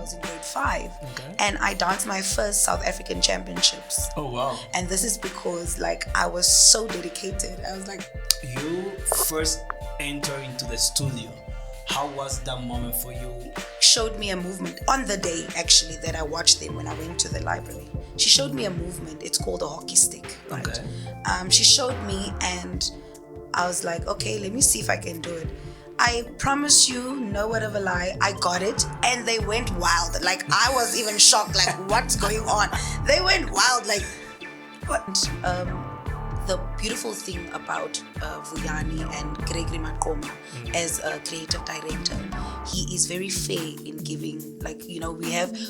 was in grade 5. Okay. And I danced my first South African championships. Oh, wow. And this is because I was so dedicated. I was like, You first enter into the studio. How was that moment for you? showed me a movement on the day actually that I watched them when I went to the library. She showed me a movement. It's called a hockey stick, right? Okay. She showed me and I was like, okay, let me see if I can do it. I promise you, no word of a lie, I got it and they went wild. I was even shocked, what's going on? They went wild, what? The beautiful thing about Vuyani and Gregory Maqoma as a creative director, he is very fair in giving.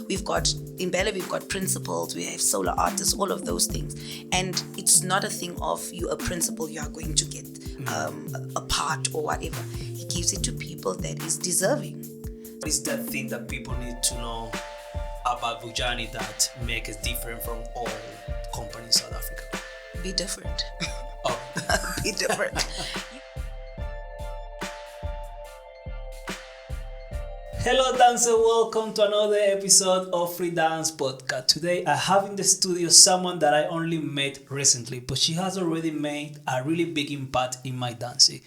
We've got in ballet, we've got principals, we have solo artists, all of those things, and it's not a thing of you a principal you are going to get a part or whatever. He gives it to people that is deserving. What is that thing that people need to know about Vuyani that makes it different from all companies in South Africa? Be different. Oh. Be different. Hello dancer, welcome to another episode of Free Dance Podcast. Today I have in the studio someone that I only met recently, but she has already made a really big impact in my dancing.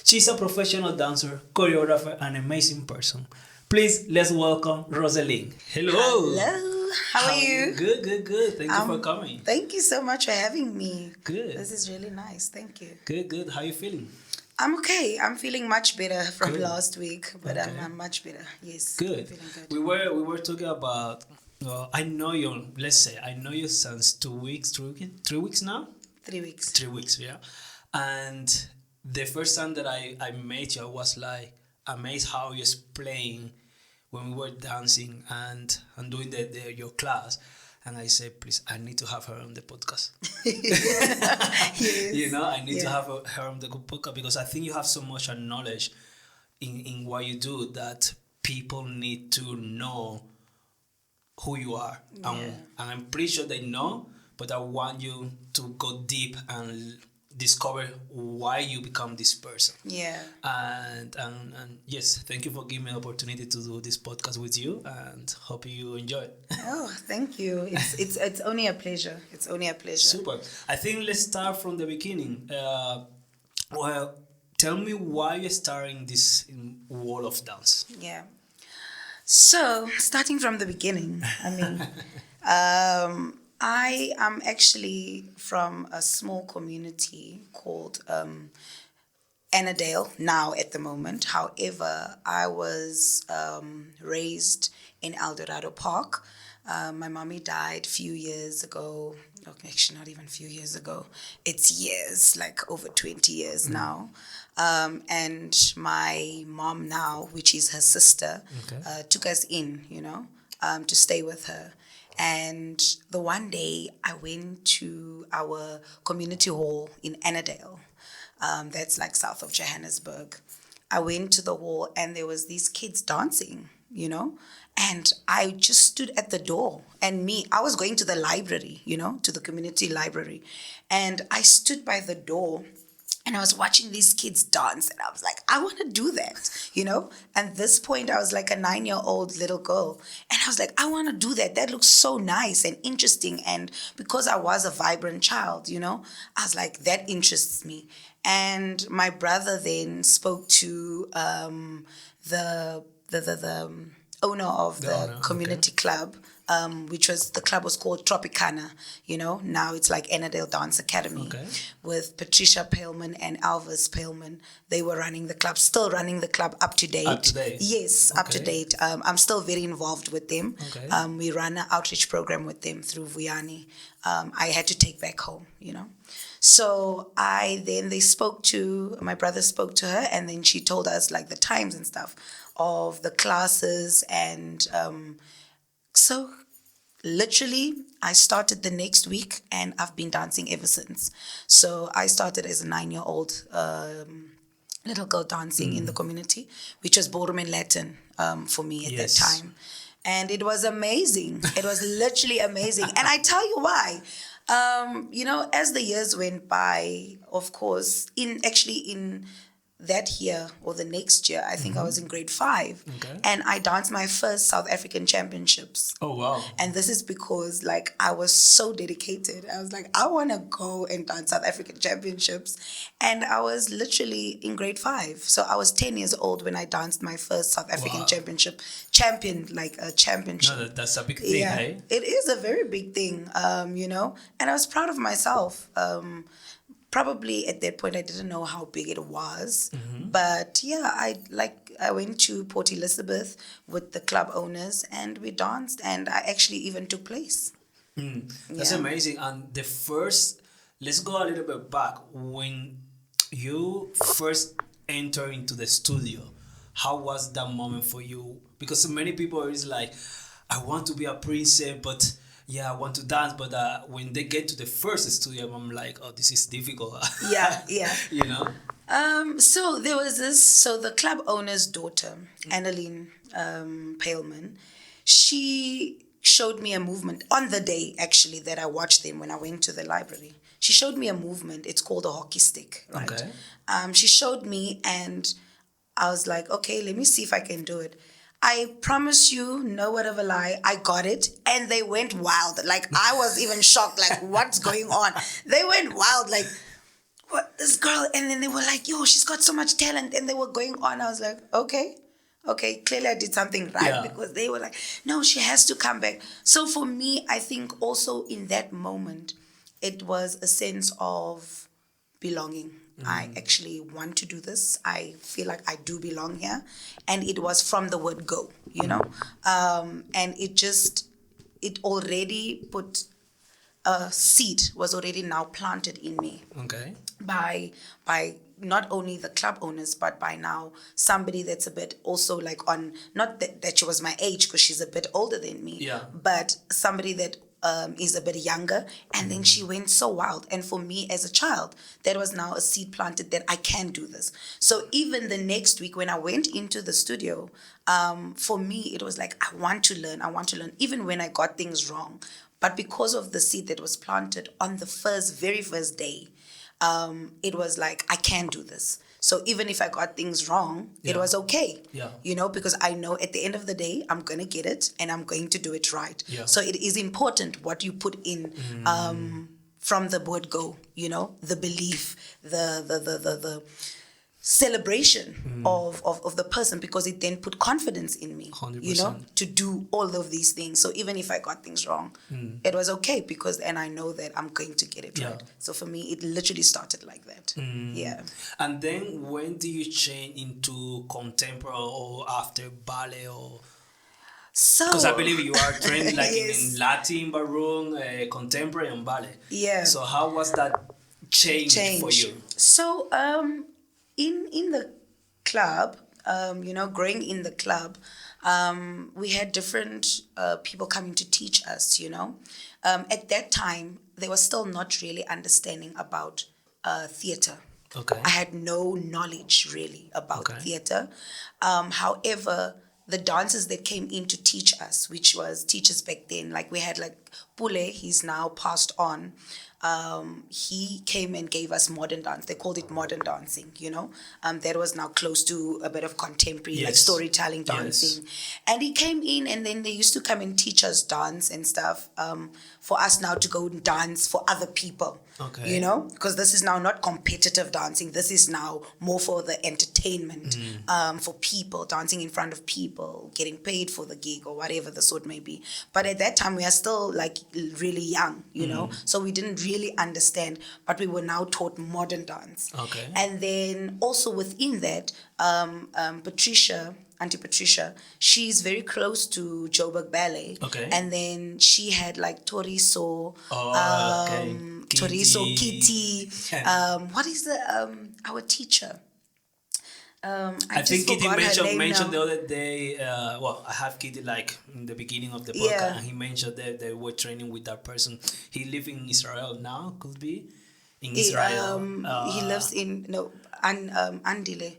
She's a professional dancer, choreographer, and amazing person. Please, let's welcome Roseline. Hello. Hello. How are you? Good. Thank you for coming. Thank you so much for having me. Good. This is really nice. Thank you. Good. How are you feeling? I'm okay. I'm feeling much better from Good. last week, but Okay. I'm much better. Yes. Good. I'm feeling good. We were talking about. I know you. Let's say I know you since 2 weeks, 3 weeks now. 3 weeks. 3 weeks, yeah. And the first time that I met you, I was amazed how you explained when we were dancing and doing your class. And I said, please, I need to have her on the podcast. Yes. I need to have her on the podcast because I think you have so much knowledge in what you do that people need to know who you are. Yeah. And I'm pretty sure they know, but I want you to go deep and discover why you become this person. Yeah. And yes, thank you for giving me the opportunity to do this podcast with you, and hope you enjoy it. Oh, thank you. It's only a pleasure. It's only a pleasure. Super. I think let's start from the beginning. Well, tell me why you're starting this world of dance. Yeah. So, starting from the beginning, I mean, I am actually from a small community called Annandale now at the moment. However, I was raised in El Dorado Park. My mommy died a few years ago. Actually, not even a few years ago. It's years, over 20 years now. And my mom now, which is her sister, took us in, to stay with her. And the one day I went to our community hall in Annandale. That's south of Johannesburg. I went to the hall and there was these kids dancing, and I just stood at the door. And I was going to the library, to the community library. And I stood by the door and I was watching these kids dance and I was like, I want to do that, And at this point, I was like a 9-year-old little girl. And I was like, I want to do that. That looks so nice and interesting. And because I was a vibrant child, I was like, that interests me. And my brother then spoke to the owner of the community club, which the club was called Tropicana, now it's like Annandale Dance Academy, with Patricia Paleman and Alvis Paleman. They were running the club, still running the club up to date. Up to date? Yes, up to date. I'm still very involved with them. Okay. We run an outreach program with them through Vuyani. I had to take back home, So my brother spoke to her, and then she told us the times and stuff of the classes. And so literally I started the next week and I've been dancing ever since. So I started as a 9-year-old little girl dancing in the community, which was Ballroom and Latin for me at that time. And it was amazing. It was literally amazing. And I tell you why. As the years went by, of course, in that year or the next year, I think I was in grade 5, and I danced my first South African championships. Oh, wow. And this is because like I was so dedicated. I was like, I want to go and dance South African championships. And I was literally in grade 5. So I was 10 years old when I danced my first South African championship. Like a championship. No, that's a big thing, Yeah, hey? it is a very big thing, and I was proud of myself. Probably at that point I didn't know how big it was, but yeah, I went to Port Elizabeth with the club owners and we danced, and I actually even took place. That's amazing. And let's go a little bit back. When you first enter into the studio, how was that moment for you? Because many people is like, I want to be a princess, but yeah, I want to dance, but when they get to the first studio, I'm like, oh, this is difficult. Yeah. You know? So there was the club owner's daughter, Annaline Paleman, she showed me a movement on the day, actually, that I watched them when I went to the library. She showed me a movement. It's called a hockey stick, right? Okay. She showed me, and I was like, okay, let me see if I can do it. I promise you, no word of a lie, I got it. And they went wild. Like, I was even shocked, like, what's going on? They went wild, like, what, this girl? And then they were like, yo, she's got so much talent. And they were going on. I was like, okay, clearly I did something right, because they were like, no, she has to come back. So for me, I think also in that moment, it was a sense of belonging. I actually want to do this. I feel like I do belong here. And it was from the word go, and it already put a seed, was already now planted in me. Okay. By not only the club owners, but by now somebody that's a bit also like on, not that she was my age, because she's a bit older than me, but somebody that is a bit younger, and then she went so wild. And for me as a child, that was now a seed planted that I can do this. So even the next week when I went into the studio, for me, it was like, I want to learn, even when I got things wrong. But because of the seed that was planted on the very first day, it was like, I can do this. So even if I got things wrong, it was okay, because I know at the end of the day, I'm going to get it and I'm going to do it right. Yeah. So it is important what you put in from the word go, the belief, the celebration of the person, because it then put confidence in me, 100%. To do all of these things. So even if I got things wrong, it was okay, and I know that I'm going to get it right. So for me, it literally started like that. Yeah. And then when do you change into contemporary or after ballet or? So, because I believe you are trained like in Latin, ballroom, contemporary and ballet. Yeah. So how was that change for you? So in the club, growing in the club, we had different people coming to teach us, At that time, they were still not really understanding about theatre. Okay. I had no knowledge really about theatre. However, the dancers that came in to teach us, which was teachers back then, like we had like Pule, he's now passed on. He came and gave us modern dance. They called it modern dancing, that was now close to a bit of contemporary, like storytelling dancing. And he came in, and then they used to come and teach us dance and stuff, for us now to go and dance for other people. Okay. Because this is now not competitive dancing. This is now more for the entertainment, for people, dancing in front of people, getting paid for the gig or whatever the sort may be. But at that time, we are still like really young, so we didn't really understand, but we were now taught modern dance. Okay. And then also within that, Auntie Patricia, she's very close to Joburg Ballet. Okay. And then she had like Toriso, Kitty. What is our teacher? I think Kitty mentioned the other day, I have Kitty like in the beginning of the podcast, and he mentioned that they were training with that person. He lives in Israel now, could be? In Israel. He lives in, Andile.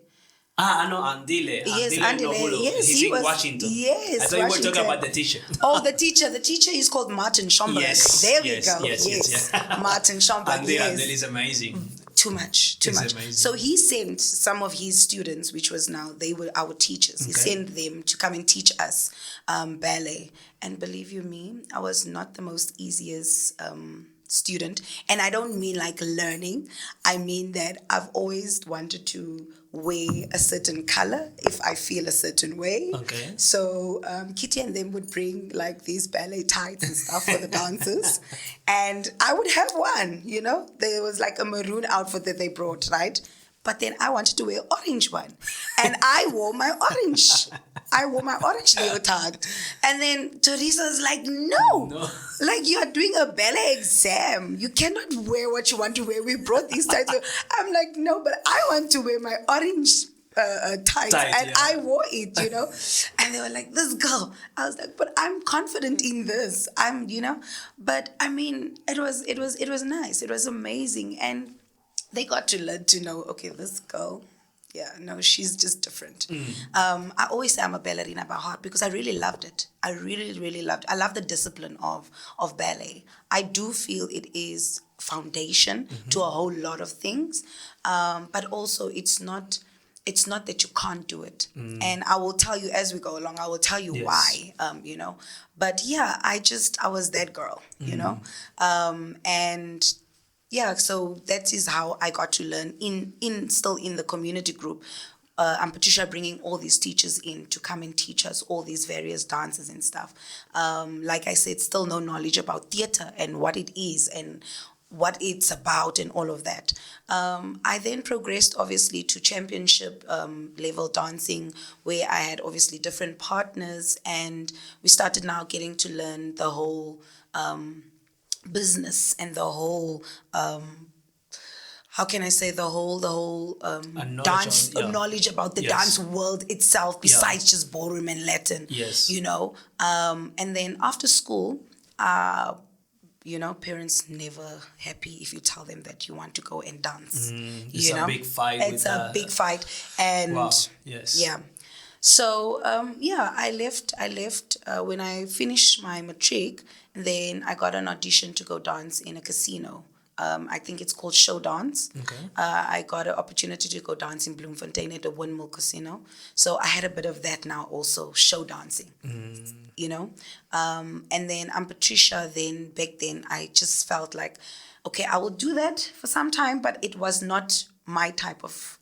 I know Andile. Yes, Andile. Yes, he's in Washington. Yes, I thought you were talking about the teacher. Oh, the teacher. The teacher is called Martin Schomburg. Yes. There we go. Yes. Martin Schomburg. Andile is amazing. too much, too It's much. amazing. So he sent some of his students, which was now, they were our teachers. He sent them to come and teach us ballet. And believe you me, I was not the most easiest student. And I don't mean like learning. I mean that I've always wanted to wear a certain color if I feel a certain way. Okay. So Kitty and them would bring like these ballet tights and stuff for the dancers. And I would have one, you know. There was like a maroon outfit that they brought, right? But then I wanted to wear orange one. And I wore my orange. I wore my orange leotard. And then Teresa's like, no. Like, you are doing a ballet exam. You cannot wear what you want to wear. We brought these tights. I'm like, no, but I want to wear my orange tights. And yeah. I wore it, you know. And they were like, this girl. I was like, but I'm confident in this. I'm, you know. But I mean, it was nice. It was amazing. And they got to learn to know, okay, this girl, yeah, no, she's just different. I always say I'm a ballerina by heart because I really loved it. I really, really loved it. I love the discipline of ballet. I do feel it is foundation to a whole lot of things, but also it's not that you can't do it. And I will tell you as we go along, I will tell you why, you know. But yeah, I was that girl, you know. And yeah, so that is how I got to learn still in the community group. And Patricia bringing all these teachers in to come and teach us all these various dances and stuff. Like I said, still no knowledge about theater and what it is and what it's about and all of that. I then progressed obviously to championship level dancing, where I had obviously different partners, and we started now getting to learn the whole business and the whole how can I say the whole dance knowledge about the dance world itself besides just ballroom and Latin. You know, and then after school, you know, parents never happy if you tell them that you want to go and dance. It's you know? a big fight. It's a big fight, and yeah. So I left when I finished my matric. Then I got an audition to go dance in a casino. I think it's called show dance. I got an opportunity to go dance in Bloemfontein at the Windmill Casino. So I had a bit of that now also, show dancing. You know, and then I'm Patricia. Then back then I just felt like, okay, I will do that for some time, but it was not my type of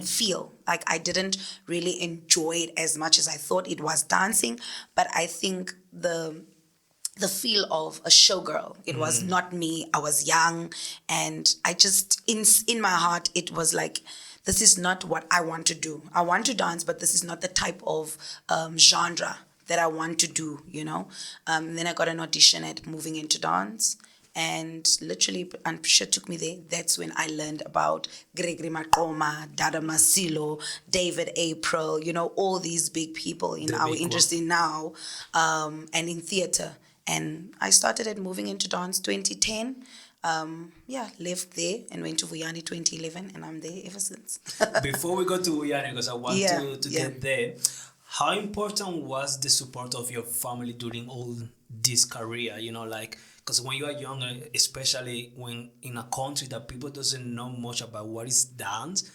feel. Like I didn't really enjoy it as much as I thought it was dancing. But I think the feel of a showgirl, it was not me. I was young, and I just in my heart it was like, this is not what I want to do. I want to dance, but this is not the type of genre that I want to do, you know. Then I got an audition at Moving Into Dance, and literally, and Prisha took me there. That's when I learned about Gregory Maqoma, Dada Masilo, David April, you know, all these big people in our industry now, and in theater. And I started at Moving Into Dance 2010. Left there and went to Vuyani 2011, and I'm there ever since. Before we go to Vuyani, because I want to get there, how important was the support of your family during all this career? You know, like, because when you are younger, especially when in a country that people doesn't know much about what is dance,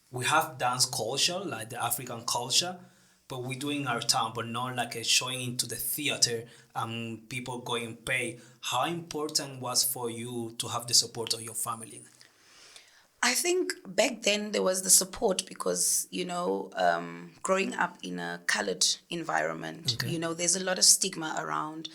we have dance culture, like the African culture, but we do in our town, but not like a showing into the theater and people going pay. How important was for you to have the support of your family? I think back then there was the support because, you know, growing up in a colored environment, you know, there's a lot of stigma around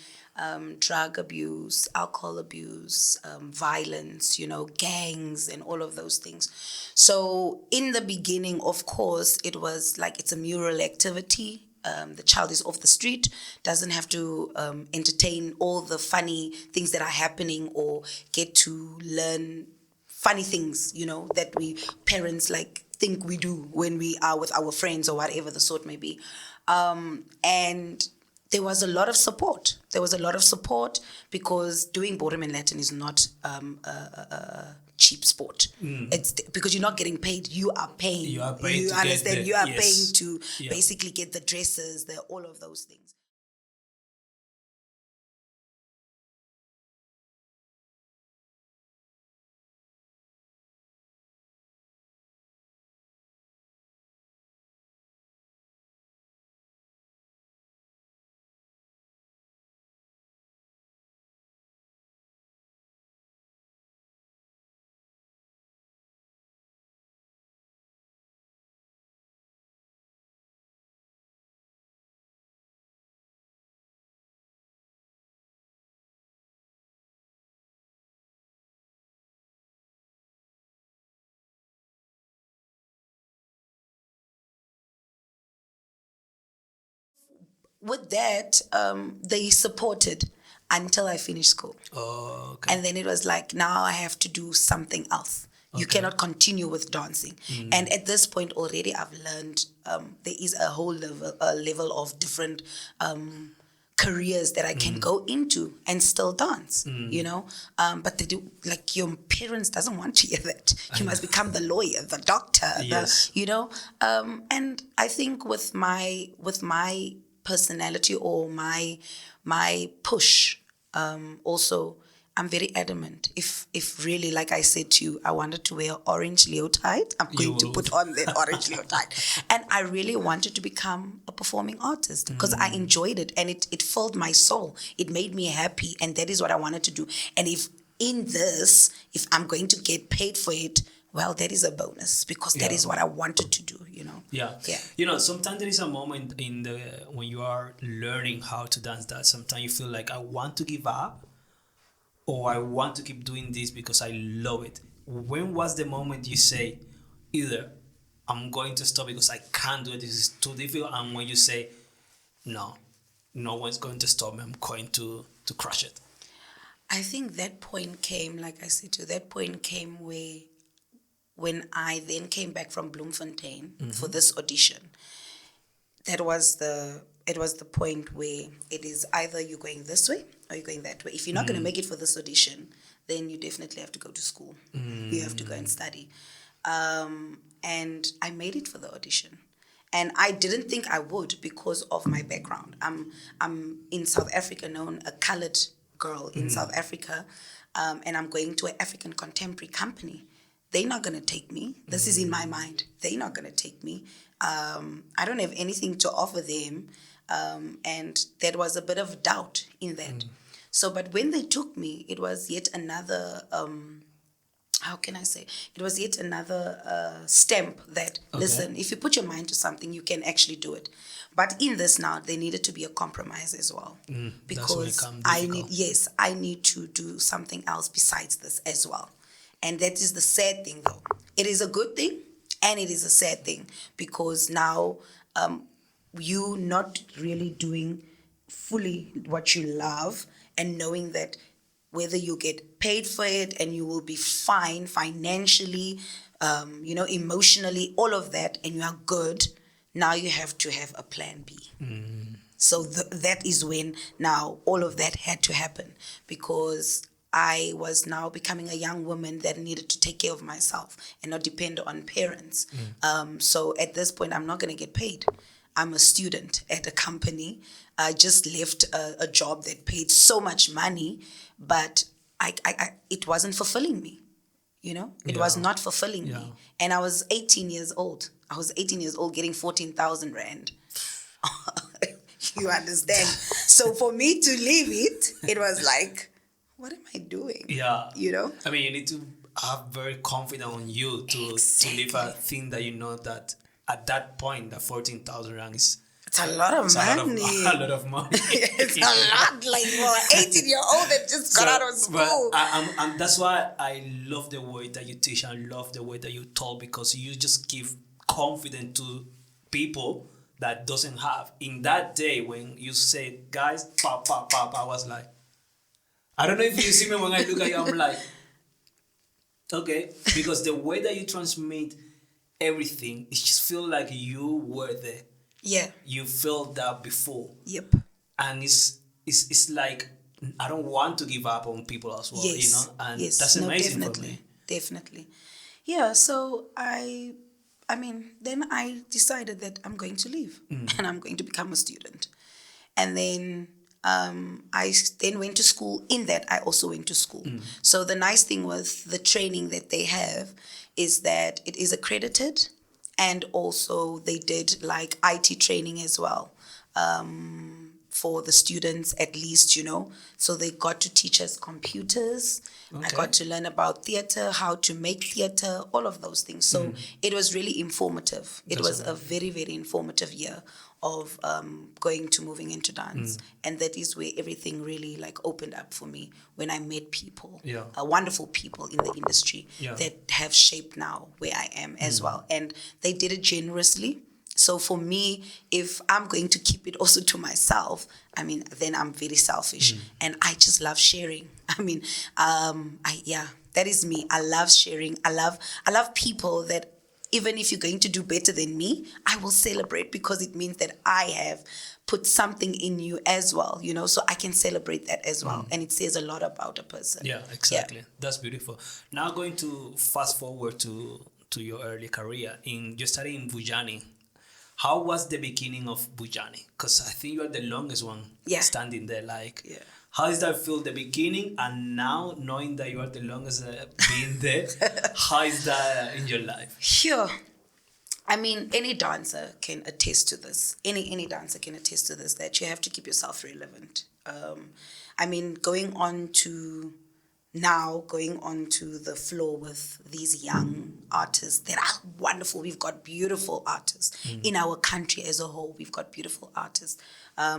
drug abuse, alcohol abuse, violence, you know, gangs and all of those things. So in the beginning, of course, it was like it's a mural activity. The child is off the street, doesn't have to entertain all the funny things that are happening or get to learn funny things, you know, that we parents like think we do when we are with our friends or whatever the sort may be. And there was a lot of support. There was a lot of support because doing Ballroom and Latin is not a cheap sport. It's because you're not getting paid. You are paying. You understand? You are paying to basically get the dresses, all of those things. with that, they supported until I finished school. Oh, okay. And then it was like, now I have to do something else. You cannot continue with dancing. And at this point already, I've learned there is a whole level of different careers that I can go into and still dance, you know. But they do, like, your parents doesn't want to hear that. You must become the lawyer, the doctor, Yes. you know. And I think with my personality or my push, also, I'm very adamant. If really, like I said to you, I wanted to wear orange leotard, I'm going to put on that orange leotard. And I really wanted to become a performing artist because I enjoyed it, and it filled my soul. It made me happy, and that is what I wanted to do. And if I'm going to get paid for it, well, that is a bonus, because that is what I wanted to do, you know. Yeah. You know, sometimes there is a moment when you are learning how to dance that sometimes you feel like, I want to give up, or I want to keep doing this because I love it. When was the moment you say, either I'm going to stop because I can't do it, this is too difficult, and when you say, no one's going to stop me, I'm going to crush it? I think that point came, like I said to you, that point came when I then came back from Bloemfontein for this audition. It was the point where it is either you're going this way or you're going that way. If you're not going to make it for this audition, then you definitely have to go to school. You have to go and study. And I made it for the audition. And I didn't think I would because of my background. I'm in South Africa, known a colored girl in South Africa, and I'm going to an African contemporary company. They're not going to take me. This is in my mind. They're not going to take me. I don't have anything to offer them. And there was a bit of doubt in that. So, but when they took me, it was yet another, how can I say? It was yet another stamp that, listen, if you put your mind to something, you can actually do it. But in this now, there needed to be a compromise as well. Because I need to do something else besides this as well. And that is the sad thing, though. It is a good thing, and it is a sad thing, because now you not really doing fully what you love, and knowing that whether you get paid for it and you will be fine financially, emotionally, all of that, and you are good, now you have to have a plan B. So that is when now all of that had to happen, because I was now becoming a young woman that needed to take care of myself and not depend on parents. So at this point, I'm not going to get paid. I'm a student at a company. I just left a job that paid so much money, but it wasn't fulfilling me. You know, it was not fulfilling me. And I was 18 years old. I was 18 years old getting 14,000 Rand. You understand? So for me to leave it, it was like, what am I doing? Yeah. You know? I mean, you need to have very confident on you to leave a thing that you know that at that point, the 14,000 Rand is... It's a lot of money. A lot of money. It's a lot, like for an 18-year-old that just got out of school. And that's why I love the way that you teach and love the way that you talk, because you just give confidence to people that doesn't have. In that day when you say, guys, pop, I was like, I don't know if you see me when I look at you, I'm like, okay, because the way that you transmit everything, it just feels like you were there. Yeah. You felt that before. Yep. And it's like, I don't want to give up on people as well, yes. you know? And that's amazing for me. Definitely. Yeah, so then I decided that I'm going to leave and I'm going to become a student. And then I then went to school. In that, I also went to school. So the nice thing with the training that they have is that it is accredited, and also they did like IT training as well for the students, at least, you know. So they got to teach us computers. Okay. I got to learn about theater, how to make theater, all of those things. So it was really informative. It was a very, very informative year of moving into dance. And that is where everything really like opened up for me, when I met people, wonderful people in the industry that have shaped now where I am as well. And they did it generously. So for me, if I'm going to keep it also to myself, I mean, then I'm very selfish, and I just love sharing. I mean, that is me. I love sharing. I love people that even if you're going to do better than me, I will celebrate because it means that I have put something in you as well, so I can celebrate that as well. And it says a lot about a person. Yeah, exactly. That's beautiful. Now going to fast forward to your early career. You studied in Vuyani. How was the beginning of Vuyani? Because I think you are the longest one standing there. Like, how does that feel, the beginning, and now knowing that you are the longest being there? How is that in your life? Sure. I mean, any dancer can attest to this. Any dancer can attest to this, that you have to keep yourself relevant. I mean, going on to the floor with these young artists that are wonderful. We've got beautiful artists in our country as a whole. We've got beautiful artists.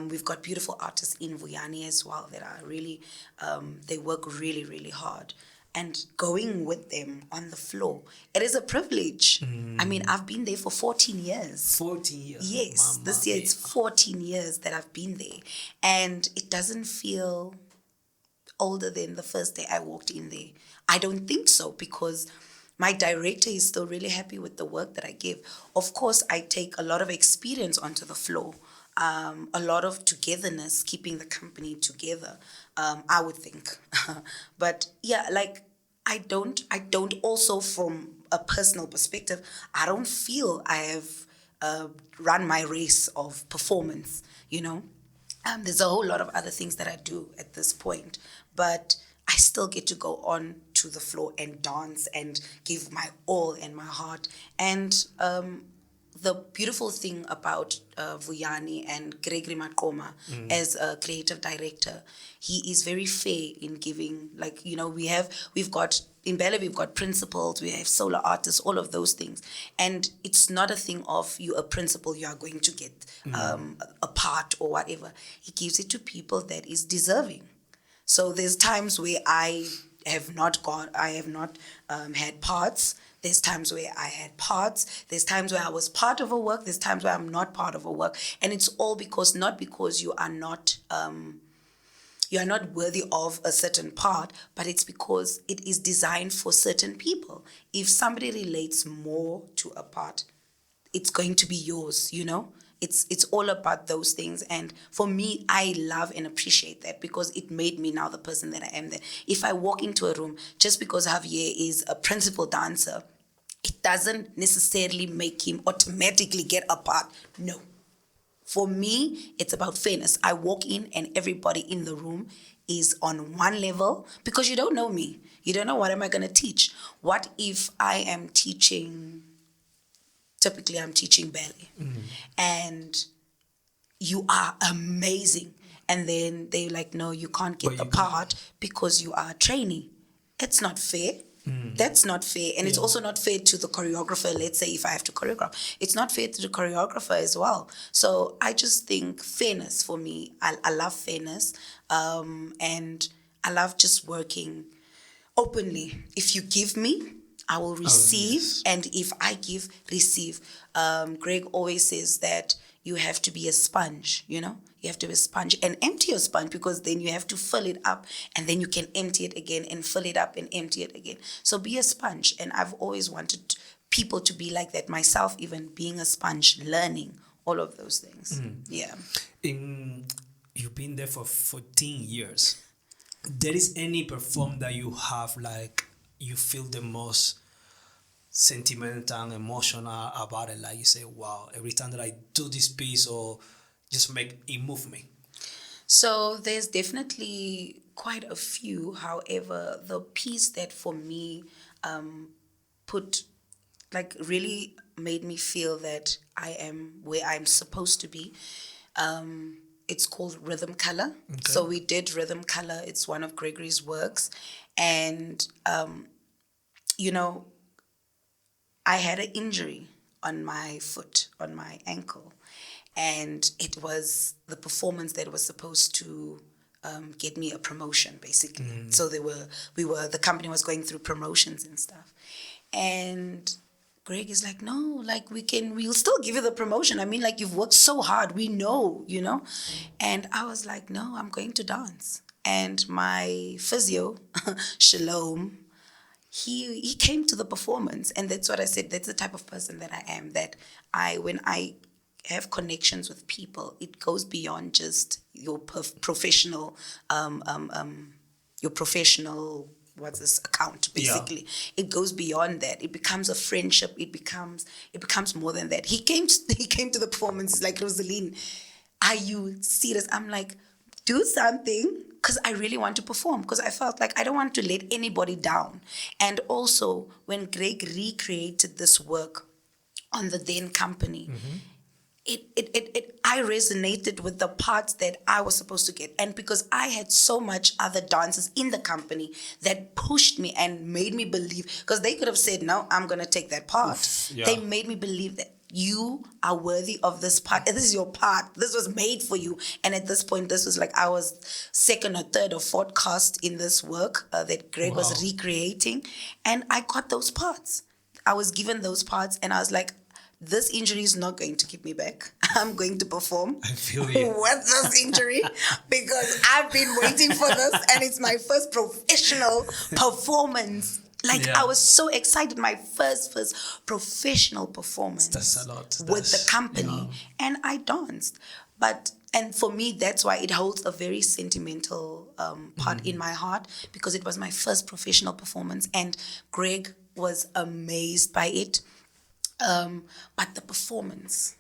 We've got beautiful artists in Vuyani as well that are really, they work really, really hard. And going with them on the floor, it is a privilege. I mean, I've been there for 14 years. 14 years? Yes, Mama, this year it's 14 years that I've been there. And it doesn't feel older than the first day I walked in there. I don't think so, because my director is still really happy with the work that I give. Of course, I take a lot of experience onto the floor, a lot of togetherness, keeping the company together, I would think. But yeah, like I don't also, from a personal perspective, I don't feel I have run my race of performance, There's a whole lot of other things that I do at this point, but I still get to go on to the floor and dance and give my all and my heart. And the beautiful thing about Vuyani and Gregory Maqoma as a creative director, he is very fair in giving, we've got, in ballet, we've got principals, we have solo artists, all of those things. And it's not a thing of you a principal, you are going to get a part or whatever. He gives it to people that is deserving. So there's times where I have not had parts. There's times where I had parts. There's times where I was part of a work. There's times where I'm not part of a work. And it's all not because you are not worthy of a certain part, but it's because it is designed for certain people. If somebody relates more to a part, it's going to be yours, It's all about those things. And for me, I love and appreciate that, because it made me now the person that I am there. If I walk into a room, just because Javier is a principal dancer, it doesn't necessarily make him automatically get a part. No. For me, it's about fairness. I walk in and everybody in the room is on one level, because you don't know me. You don't know what am I going to teach. What if I am teaching... Typically, I'm teaching ballet, and you are amazing. And then they're like, no, you can't get the part because you are a trainee. It's not fair. That's not fair. And it's also not fair to the choreographer. Let's say if I have to choreograph, it's not fair to the choreographer as well. So I just think fairness for me. I love fairness, and I love just working openly. If you give me, I will receive, and if I give, receive. Greg always says that you have to be a sponge, You have to be a sponge and empty your sponge, because then you have to fill it up, and then you can empty it again and fill it up and empty it again. So be a sponge, and I've always wanted people to be like that, myself even being a sponge, learning, all of those things. Yeah. You've been there for 14 years. There is any perform that you have, like, you feel the most sentimental and emotional about it, like you say, wow, every time that I do this piece, or just make it move me? So there's definitely quite a few. However, the piece that for me really made me feel that I am where I'm supposed to be, it's called Rhythm Color. Okay. So we did Rhythm Color. It's one of Gregory's works. And, I had an injury on my foot, on my ankle. And it was the performance that was supposed to get me a promotion, basically. So the company was going through promotions and stuff. And Greg is like, no, like we'll still give you the promotion. I mean, like, you've worked so hard. We know, you know? And I was like, no, I'm going to dance. And my physio, Shalom, he came to the performance. And that's what I said. That's the type of person that I am, that when I have connections with people, it goes beyond just your professional, what's this account, basically. It goes beyond that. It becomes a friendship. It becomes more than that. He came to the performance like, Roseline, are you serious? I'm like, do something, because I really want to perform, because I felt like I don't want to let anybody down. And also, when Greg recreated this work on the then company, I resonated with the parts that I was supposed to get. And because I had so much other dancers in the company that pushed me and made me believe, because they could have said, no, I'm going to take that part. Oof, yeah. They made me believe that you are worthy of this part. This is your part. This was made for you. And at this point, this was like I was second or third or fourth cast in this work that Greg was recreating. And I got those parts. I was given those parts, and I was like, this injury is not going to keep me back. I'm going to perform with this injury, because I've been waiting for this, and it's my first professional performance. Like, I was so excited. My first professional performance. That's a lot. With the company. And I danced. And for me, that's why it holds a very sentimental part in my heart, because it was my first professional performance, and Greg was amazed by it. But the performance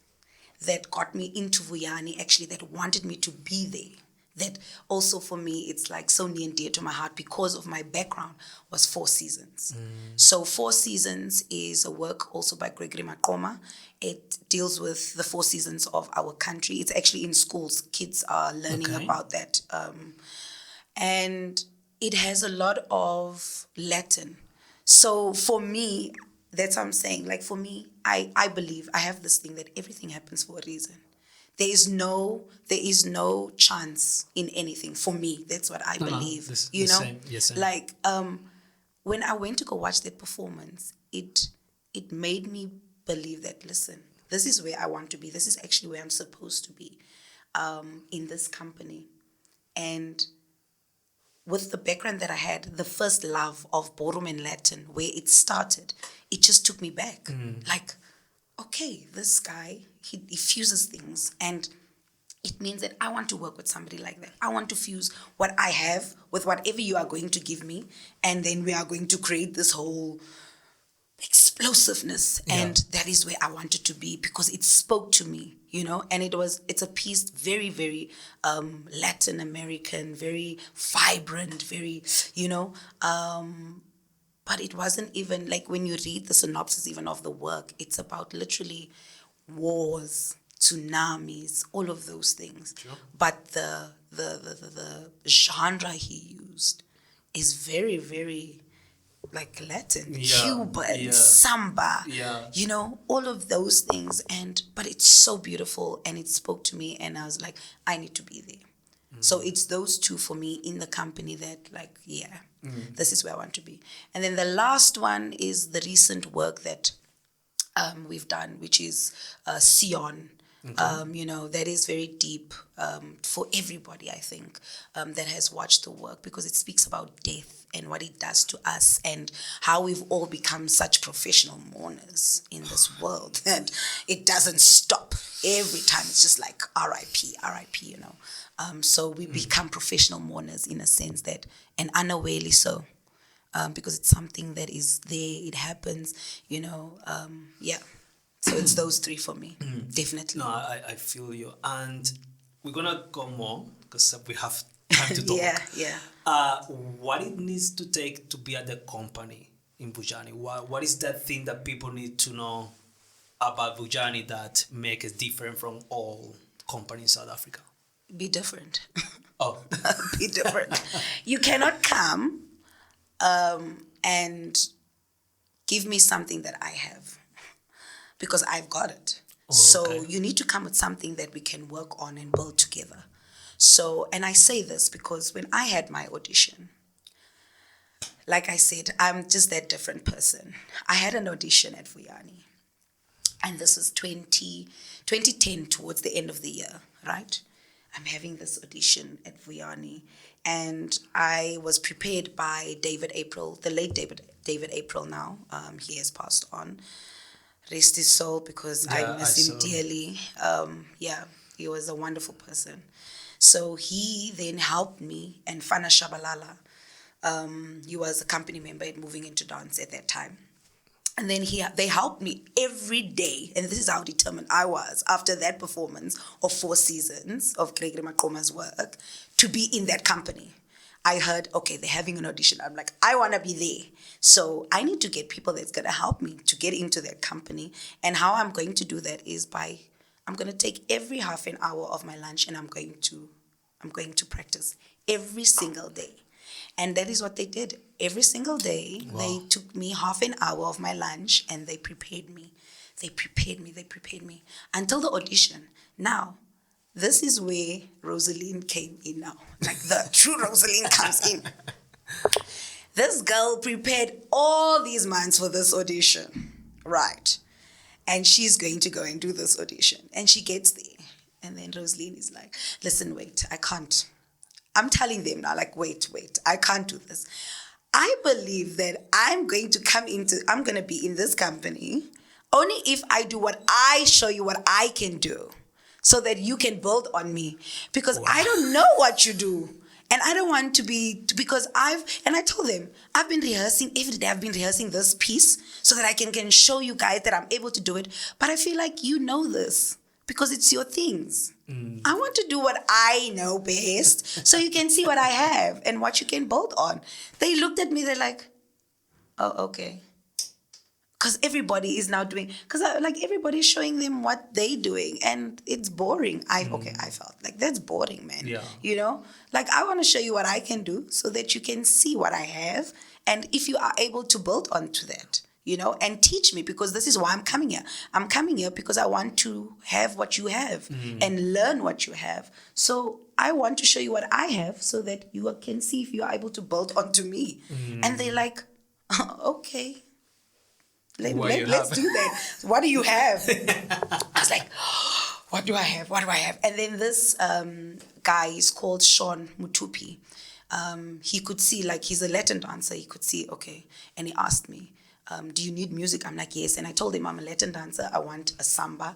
that got me into Vuyani, actually, that wanted me to be there, that also for me, it's like so near and dear to my heart because of my background, was Four Seasons. So Four Seasons is a work also by Gregory Maqoma. It deals with the four seasons of our country. It's actually in schools. Kids are learning about that. And it has a lot of Latin. So for me, that's what I'm saying. Like, for me, I believe, I have this thing that everything happens for a reason. There is no chance in anything. For me, that's what I believe. You know? Same. Yes, same. Like, when I went to go watch that performance, it made me believe that, listen, this is where I want to be. This is actually where I'm supposed to be, in this company. And with the background that I had, the first love of ballroom and Latin, where it started, it just took me back. Like, okay, this guy, he fuses things, and it means that I want to work with somebody like that. I want to fuse what I have with whatever you are going to give me, and then we are going to create this whole explosiveness. And that is where I wanted to be, because it spoke to me, you know. And it's a piece very, very Latin American, very vibrant, very, you know, but it wasn't even like, when you read the synopsis even of the work, it's about literally wars, tsunamis, all of those things. Sure. But the genre he used is very, very like Latin, Cuban, samba, you know, all of those things. But it's so beautiful, and it spoke to me, and I was like, I need to be there. So it's those two for me in the company that, like, this is where I want to be. And then the last one is the recent work that we've done, which is Sion. You know, that is very deep for everybody, I think, that has watched the work, because it speaks about death and what it does to us, and how we've all become such professional mourners in this world, and it doesn't stop. Every time it's just like R.I.P., R.I.P., you know. So we become professional mourners in a sense that, and unawarely so, because it's something that is there, it happens, you know, So it's those three for me, definitely. No, I feel you. And we're going to go more, because we have time to talk. What it needs to take to be at the company in Vuyani? What is that thing that people need to know about Vuyani that makes it different from all companies in South Africa? Be different. Oh. Be different. You cannot come and give me something that I have, because I've got it. So you need to come with something that we can work on and build together. So, and I say this because when I had my audition, like I said, I'm just that different person. I had an audition at Vuyani, and this was 2010, towards the end of the year, right? I'm having this audition at Vuyani, and I was prepared by David April, the late David April now. He has passed on. Rest his soul, because I miss him dearly. Yeah, he was a wonderful person. So he then helped me, and Fana Shabalala, he was a company member at Moving Into Dance at that time. And then they helped me every day. And this is how determined I was after that performance of 4 seasons of Gregory Makoma's work to be in that company. I heard, okay, they're having an audition. I'm like, I want to be there. So I need to get people that's going to help me to get into that company. And how I'm going to do that is I'm going to take every half an hour of my lunch, and I'm going to practice every single day. And that is what they did. Every single day, They took me half an hour of my lunch, and they prepared me. They prepared me until the audition. Now, this is where Roseline came in now. Like the true Roseline comes in. This girl prepared all these months for this audition. Right. And she's going to go and do this audition. And she gets there. And then Roseline is like, listen, wait, I can't. I'm telling them now, like, wait, I can't do this. I believe that I'm going to be in this company only if I do what I show you what I can do, so that you can build on me. Because I don't know what you do. And I don't want to be, because I told them, I've been rehearsing every day. I've been rehearsing this piece so that I can show you guys that I'm able to do it. But I feel like you know this, because it's your things. I want to do what I know best, so you can see what I have and what you can build on. They looked at me, they're like, oh, okay. Because everybody is now doing, everybody's showing them what they're doing, and it's boring. I felt like that's boring, man. Yeah. You know, like, I want to show you what I can do so that you can see what I have, and if you are able to build onto that, you know, and teach me, because this is why I'm coming here. I'm coming here because I want to have what you have and learn what you have. So I want to show you what I have so that you can see if you are able to build onto me. And they're like, okay. Let's do that. What do you have? I was like, what do I have? And then this guy is called Sean Mutupi. He could see, like, he's a Latin dancer. He could see, okay. And he asked me, do you need music? I'm like, yes. And I told him I'm a Latin dancer. I want a samba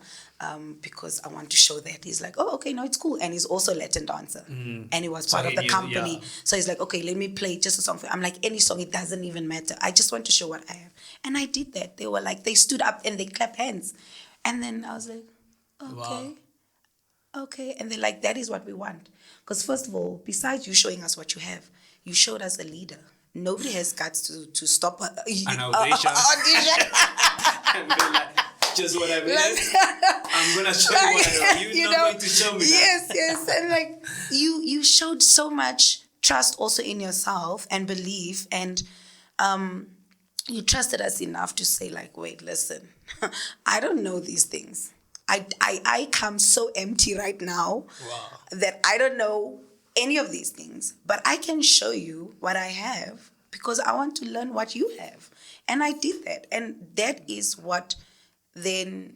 because I want to show that. He's like, oh, okay, no, it's cool. And he's also a Latin dancer. And he was part of the company. Yeah. So he's like, okay, let me play just a song for you. I'm like, any song, it doesn't even matter. I just want to show what I have. And I did that. They were like, they stood up and they clapped hands. And then I was like, okay. Wow. Okay. And they're like, that is what we want. Because first of all, besides you showing us what you have, you showed us a leader. Nobody has guts to stop an audition. And be like, just what I mean. I'm gonna show you what I know. You're not going to show me that. Yes. And like, you showed so much trust also in yourself and belief, and you trusted us enough to say, like, wait, listen, I don't know these things. I come so empty right now that I don't know any of these things, but I can show you what I have because I want to learn what you have. And I did that. And that is what then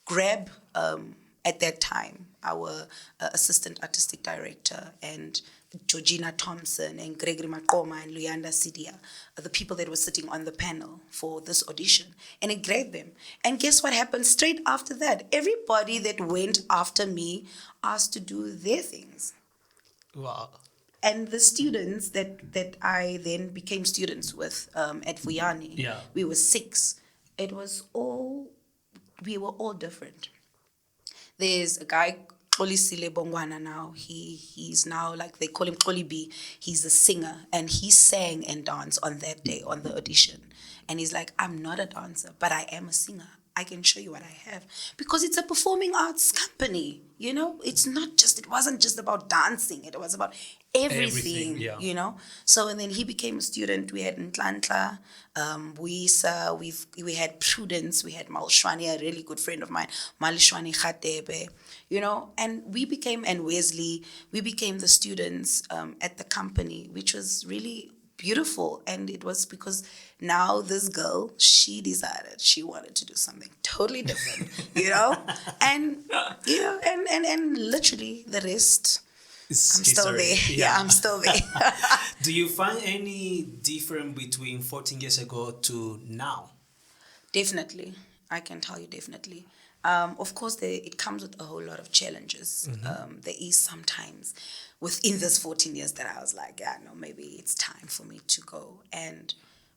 grabbed, at that time, our assistant artistic director and Georgina Thompson and Gregory Makoma and Luyanda Sidia, the people that were sitting on the panel for this audition. And it grabbed them. And guess what happened straight after that? Everybody that went after me asked to do their things. Wow. And the students that I then became students with at Vuyani, we were 6. We were all different. There's a guy, Xolisile Bongwana now. He's now, like, they call him Xoli B. He's a singer, and he sang and danced on that day on the audition. And he's like, I'm not a dancer, but I am a singer. I can show you what I have. Because it's a performing arts company, you know? It wasn't just about dancing. It was about everything you know? So, and then he became a student. We had Ntlantla, Buisa, we had Prudence, we had Malshwani, a really good friend of mine, Malishwani Khatebe, you know? And Wesley, we became the students at the company, which was really beautiful. And it was because now this girl, she decided she wanted to do something totally different, and and literally the rest, It's I'm still history. there. Yeah, I'm still there. Do you find any difference between 14 years ago to now? Definitely. I can tell you definitely. Of course, it comes with a whole lot of challenges. There is sometimes within this 14 years that I was like, yeah, no, maybe it's time for me to go.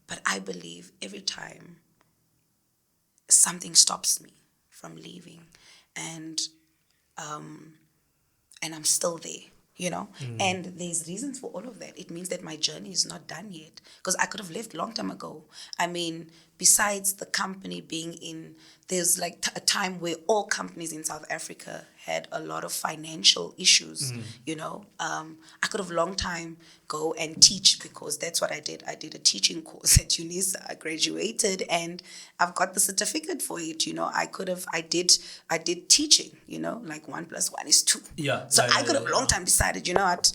But I believe every time something stops me from leaving, and I'm still there, And there's reasons for all of that. It means that my journey is not done yet, because I could have left a long time ago. I mean, besides the company being in, there's like a time where all companies in South Africa had a lot of financial issues, I could have long time go and teach, because that's what I did. I did a teaching course at UNISA. I graduated and I've got the certificate for it. I did teaching, like 1 + 1 = 2. Yeah. So I could have long time decided, you know what,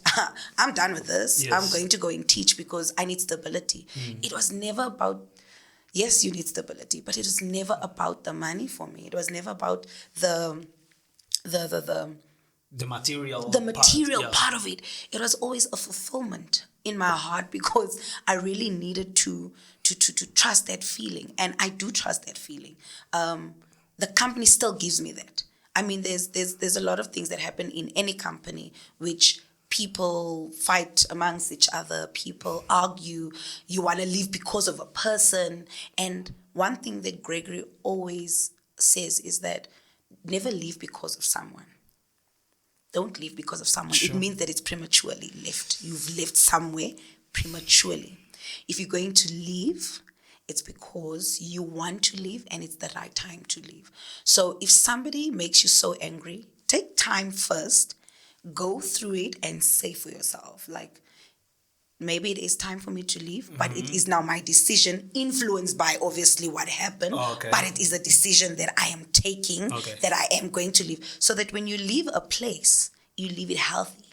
I'm done with this. Yes. I'm going to go and teach because I need stability. It was never about, yes, you need stability, but it was never about the money for me. It was never about the The material material part, part of it. It was always a fulfillment in my heart, because I really needed to trust that feeling, and I do trust that feeling. The company still gives me that. I mean, there's a lot of things that happen in any company which people fight amongst each other, people argue, you want to leave because of a person. And one thing that Gregory always says is that never leave because of someone. Don't leave because of someone. Sure. It means that it's prematurely left. You've left somewhere prematurely. If you're going to leave, it's because you want to leave and it's the right time to leave. So if somebody makes you so angry, take time first, go through it and say for yourself, like, maybe it is time for me to leave, but it is now my decision, influenced by obviously what happened. Okay. But it is a decision that I am taking, that I am going to leave. So that when you leave a place, you leave it healthy.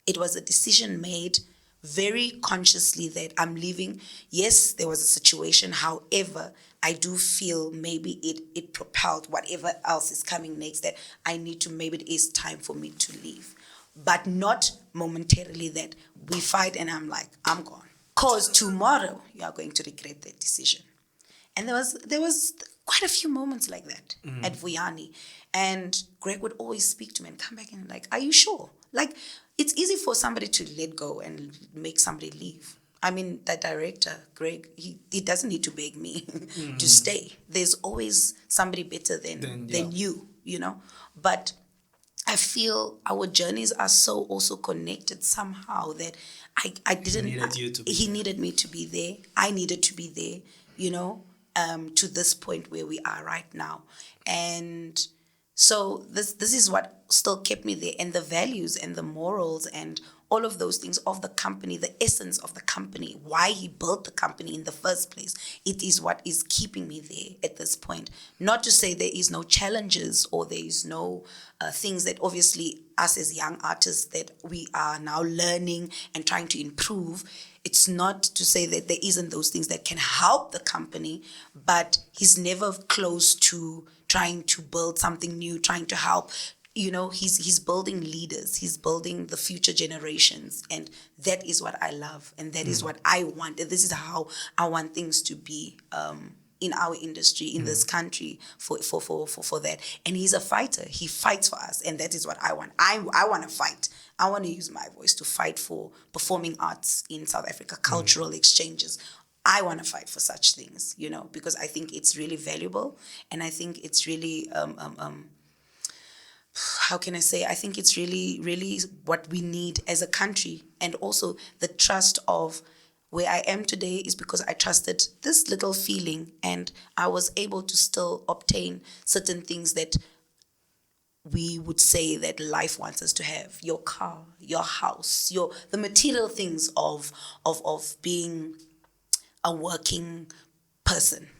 It was a decision made very consciously that I'm leaving. Yes, there was a situation. However, I do feel maybe it propelled whatever else is coming next, that I need to, maybe it is time for me to leave. But not momentarily that we fight and I'm like, I'm gone. Because tomorrow you are going to regret that decision. And there was quite a few moments like that at Vuyani. And Greg would always speak to me and come back and like, are you sure? Like, it's easy for somebody to let go and make somebody leave. I mean, that director, Greg, he doesn't need to beg me to stay. There's always somebody better than you, But I feel our journeys are so also connected somehow that I didn't. He needed me to be there. I needed to be there, to this point where we are right now. And so this is what still kept me there, and the values and the morals and all of those things of the company, the essence of the company, why he built the company in the first place. It is what is keeping me there at this point. Not to say there is no challenges or there is no things that obviously us as young artists that we are now learning and trying to improve. It's not to say that there isn't those things that can help the company, but he's never close to trying to build something new, trying to help. He's building leaders. He's building the future generations. And that is what I love. And that is what I want. And this is how I want things to be in our industry, in this country, for that. And he's a fighter. He fights for us. And that is what I want. I want to fight. I want to use my voice to fight for performing arts in South Africa, cultural exchanges. I want to fight for such things, because I think it's really valuable. And I think it's really... how can I say? I think it's really, really what we need as a country. And also the trust of where I am today is because I trusted this little feeling, and I was able to still obtain certain things that we would say that life wants us to have. Your car, your house, the material things of being a working person,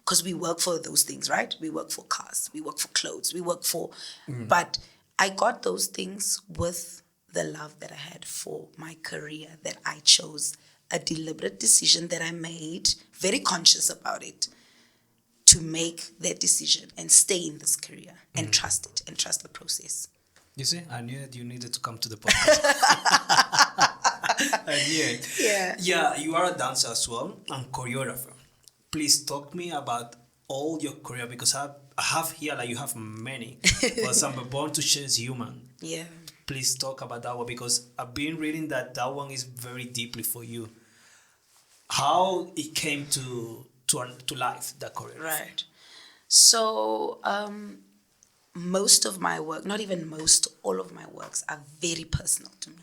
because we work for those things, right? We work for cars, we work for clothes, we work for... But I got those things with the love that I had for my career that I chose a deliberate decision that I made, very conscious about it, to make that decision and stay in this career and trust it and trust the process. You see, I knew that you needed to come to the podcast. I knew it. Yeah. Yeah, you are a dancer as well and choreographer. Please talk to me about all your career, because I have here like you have many. For example, Born to Share is Human. Yeah. Please talk about that one, because I've been reading that one is very deeply for you. How it came to life, that career. Right. So most of my work, not even most, all of my works are very personal to me.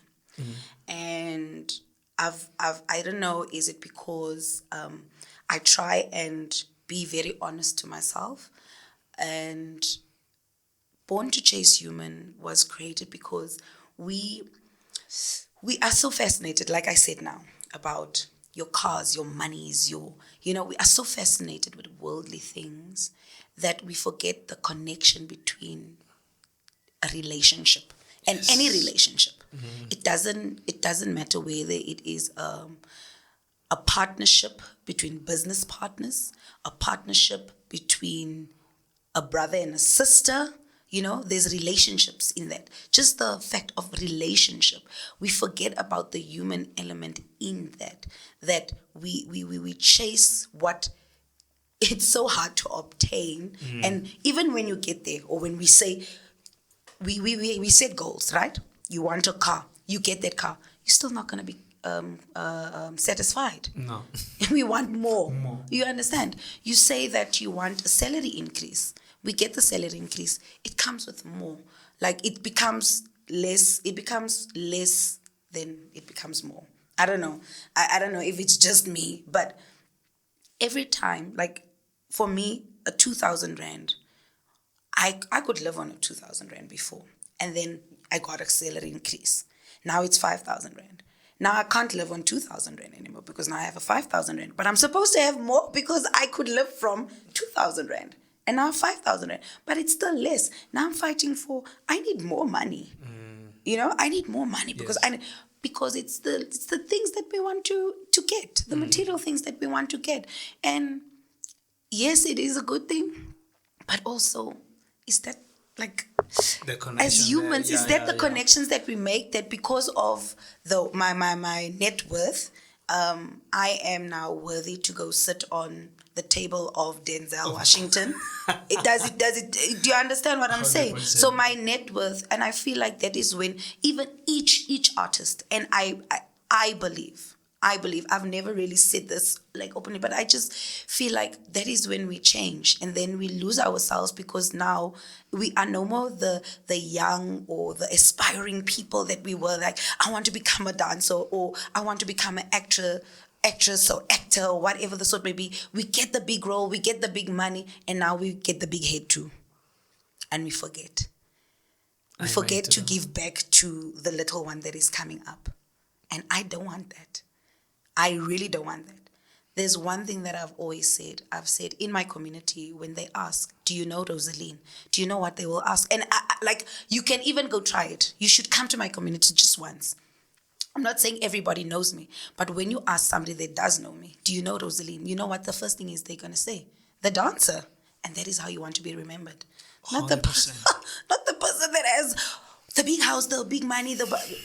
And I don't know, is it because I try and be very honest to myself? And Born to Chase Human was created because we are so fascinated, like I said now, about your cars, your monies, we are so fascinated with worldly things that we forget the connection between a relationship and any relationship. It doesn't matter whether it is a partnership between business partners, a partnership between a brother and a sister. There's relationships in that. Just the fact of relationship, we forget about the human element in that we chase what it's so hard to obtain. And even when you get there, or when we say, we set goals, right? You want a car, you get that car, you're still not going to be satisfied. No. We want more. You understand? You say that you want a salary increase. We get the salary increase. It comes with more. Like it becomes less. It becomes less, then it becomes more. I don't know. I don't know if it's just me, but every time, like for me, a 2,000 rand, I could live on a 2,000 rand before, and then I got a salary increase. Now it's 5,000 rand. Now I can't live on 2,000 rand anymore because now I have a 5,000 rand. But I'm supposed to have more because I could live from 2,000 rand. And now 5,000 rand. But it's still less. Now I'm fighting for, I need more money. I need more money because because it's the things that we want to get, the material things that we want to get. And yes, it is a good thing, but also is that like, as humans, is that the connections that we make, that because of my net worth, I am now worthy to go sit on the table of Denzel Washington? Do you understand what I'm 100%. Saying? So my net worth, and I feel like that is when even each artist, and I believe, I've never really said this like openly, but I just feel like that is when we change, and then we lose ourselves, because now we are no more the young or the aspiring people that we were. Like, I want to become a dancer, or I want to become an actress or actor, or whatever the sort may be. We get the big role, we get the big money, and now we get the big head too. And we forget. We forget to give back to the little one that is coming up. And I don't want that. I really don't want that. There's one thing that I've always said. I've said in my community, when they ask, do you know Roseline? Do you know what they will ask? And you can even go try it. You should come to my community just once. I'm not saying everybody knows me, but when you ask somebody that does know me, do you know Roseline? You know what the first thing is they're going to say? The dancer. And that is how you want to be remembered. Not the person that has the big house, the big money.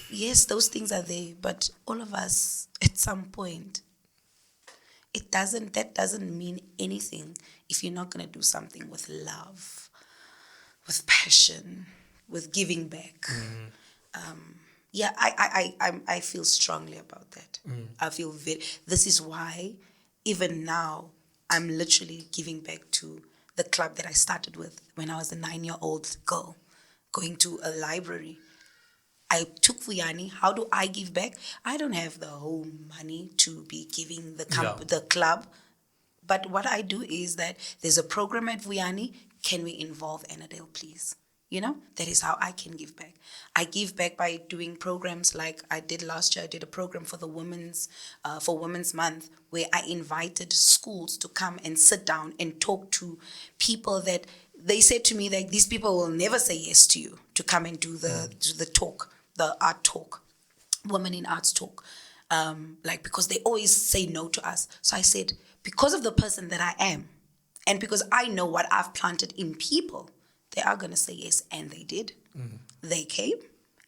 Yes, those things are there, but all of us at some point, that doesn't mean anything if you're not going to do something with love, with passion, with giving back. I feel strongly about that. I feel this is why even now I'm literally giving back to the club that I started with when I was a 9-year-old girl, going to a library. I took Vuyani. How do I give back? I don't have the whole money to be giving the club. But what I do is that there's a program at Vuyani. Can we involve Annadale, please? That is how I can give back. I give back by doing programs like I did last year. I did a program for Women's Month, where I invited schools to come and sit down and talk to people that they said to me that these people will never say yes to you to come and do the talk, the art talk, Women in Arts talk. like, because they always say no to us. So I said, because of the person that I am, and because I know what I've planted in people, they are going to say yes. And they did. They came,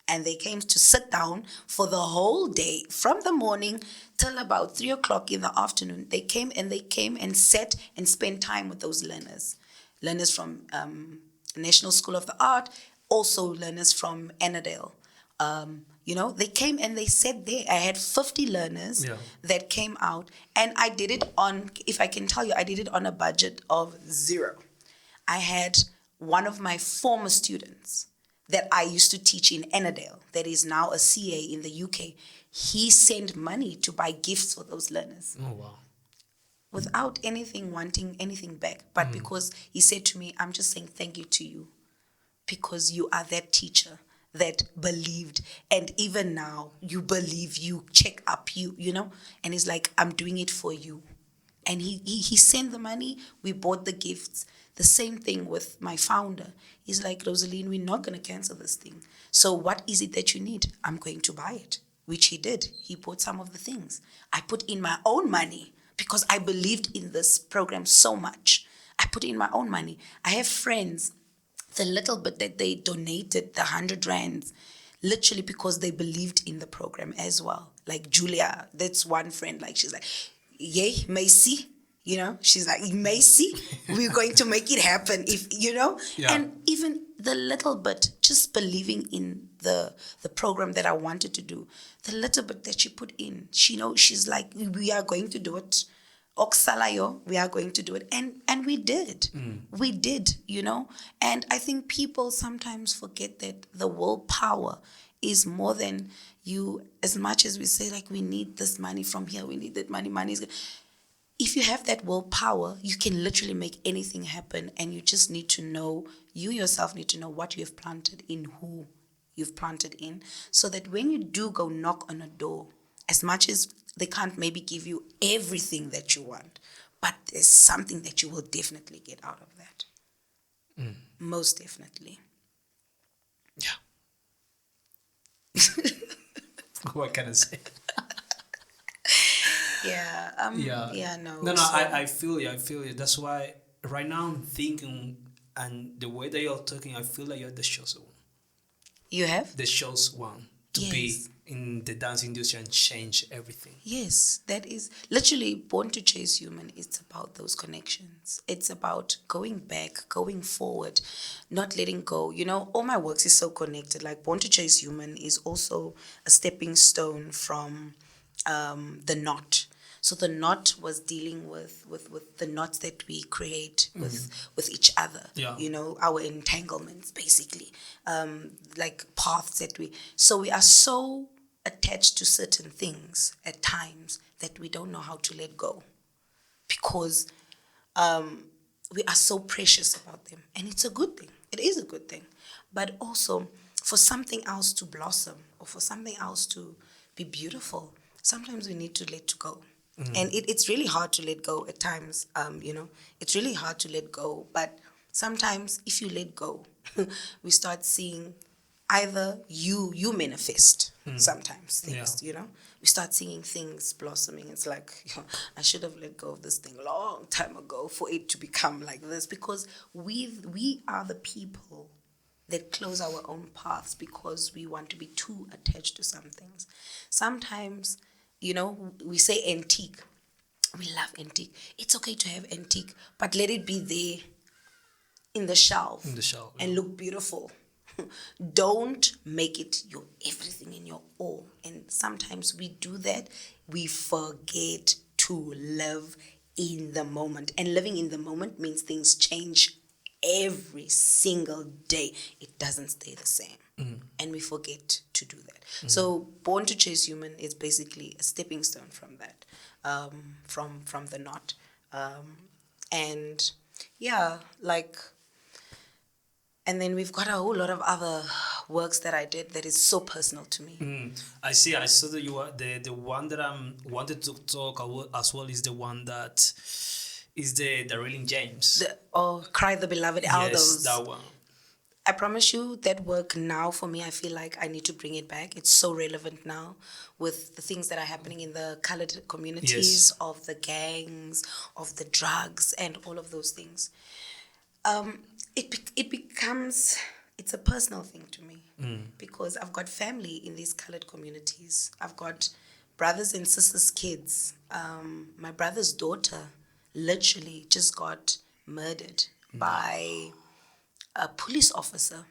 and they came to sit down for the whole day, from the morning till about 3 o'clock in the afternoon. They came and sat and spent time with those learners from National School of the Art, also learners from Annandale. They came and they sat there. I had 50 learners that came out, and I did it on, if I can tell you, I did it on a budget of 0. I had one of my former students that I used to teach in Annandale, that is now a CA in the UK. He sent money to buy gifts for those learners. Oh, wow. Without wanting anything back. But because he said to me, I'm just saying thank you to you, because you are that teacher that believed, and even now you believe, you check up, and he's like, I'm doing it for you. And he sent the money, we bought the gifts. The same thing with my founder. He's like, Roseline, we're not going to cancel this thing. So what is it that you need? I'm going to buy it, which he did. He bought some of the things. I put in my own money because I believed in this program so much. I put in my own money. I have friends, the little bit that they donated, the 100 rands, literally because they believed in the program as well. Like Julia, that's one friend, like she's like, yay, Macy. She's like, Macy, we're going to make it happen if. And even the little bit, just believing in the program that I wanted to do, the little bit that she put in, she's like, we are going to do it. Oksalayo, we are going to do it. And we did. We did, And I think people sometimes forget that the willpower is more than you, as much as we say, like, we need this money from here, we need that money is. If you have that willpower, you can literally make anything happen, and you just need to know, you yourself need to know what you have planted in, who you've planted in, so that when you do go knock on a door, as much as they can't maybe give you everything that you want, but there's something that you will definitely get out of that. Most definitely. Yeah. What can I say? I feel you. That's why right now I'm thinking, and the way that you're talking, I feel like you're the chosen one. You have? The chosen one to be in the dance industry and change everything. Yes, that is literally Born to Chase Human. It's about those connections. It's about going back, going forward, not letting go. All my works is so connected. Like Born to Chase Human is also a stepping stone from the knot. So the knot was dealing with the knots that we create with each other. Yeah. Our entanglements, basically, like paths that so we are so attached to certain things at times that we don't know how to let go, because we are so precious about them, and it's a good thing. It is a good thing, but also for something else to blossom or for something else to be beautiful, sometimes we need to let go. And it's really hard to let go at times, it's really hard to let go. But sometimes if you let go, we start seeing either you manifest sometimes things, we start seeing things blossoming. It's like, I should have let go of this thing a long time ago for it to become like this, because we are the people that close our own paths because we want to be too attached to some things. Sometimes, we say antique. We love antique. It's okay to have antique, but let it be there in the shelf. And look beautiful. Don't make it your everything and your all. And sometimes we do that. We forget to live in the moment. And living in the moment means things change every single day. It doesn't stay the same. And we forget to do that. So Born to Chase Human is basically a stepping stone from that, from the knot. And then we've got a whole lot of other works that I did that is so personal to me. I see. I saw that you are the one that I wanted to talk about as well is the one that is the Reeling James. Cry the Beloved Aldos. Yes, that one. I promise you that work now for me, I feel like I need to bring it back. It's so relevant now with the things that are happening in the colored communities, Yes. of the gangs, of the drugs, and all of those things. It becomes, it's a personal thing to me because I've got family in these colored communities. I've got brothers and sisters' kids. My brother's daughter literally just got murdered by a police officer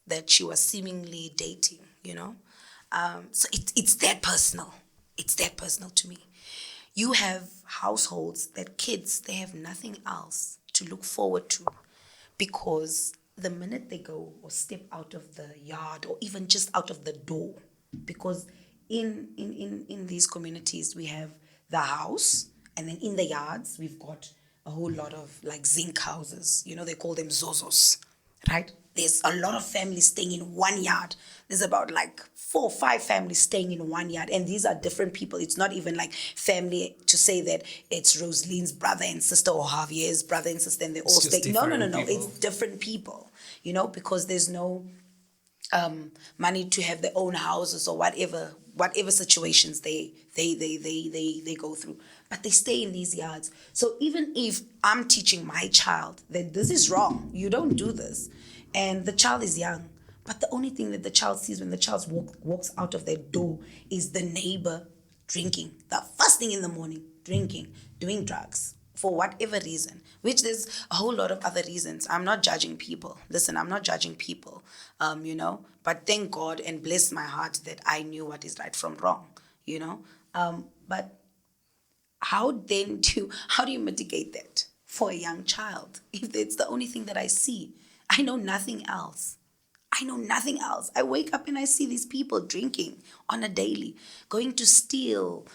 that she was seemingly dating, you know? So it's that personal. It's that personal to me. You have households that kids, they have nothing else to look forward to because the minute they go or step out of the yard or even just out of the door, because in these communities we have the house, and then in the yards we've got a whole lot of like zinc houses, they call them zozos, right? There's a lot of families staying in one yard. There's about like 4 or 5 families staying in one yard, and these are different people. It's not even like family to say that it's Roseline's brother and sister or Javier's brother and sister and they all It's just stay. No, no, no, different no. people. It's different people, because there's no money to have their own houses or whatever situations they go through, but they stay in these yards. So even if I'm teaching my child that this is wrong, you don't do this, and the child is young, but the only thing that the child sees when the child walks out of their door is the neighbor drinking, the first thing in the morning, drinking, doing drugs, for whatever reason, which there's a whole lot of other reasons. I'm not judging people. Listen, I'm not judging people, but thank God and bless my heart that I knew what is right from wrong, but how do you mitigate that for a young child if it's the only thing that I see? I know nothing else. I know nothing else. I wake up and I see these people drinking on a daily, going to steal,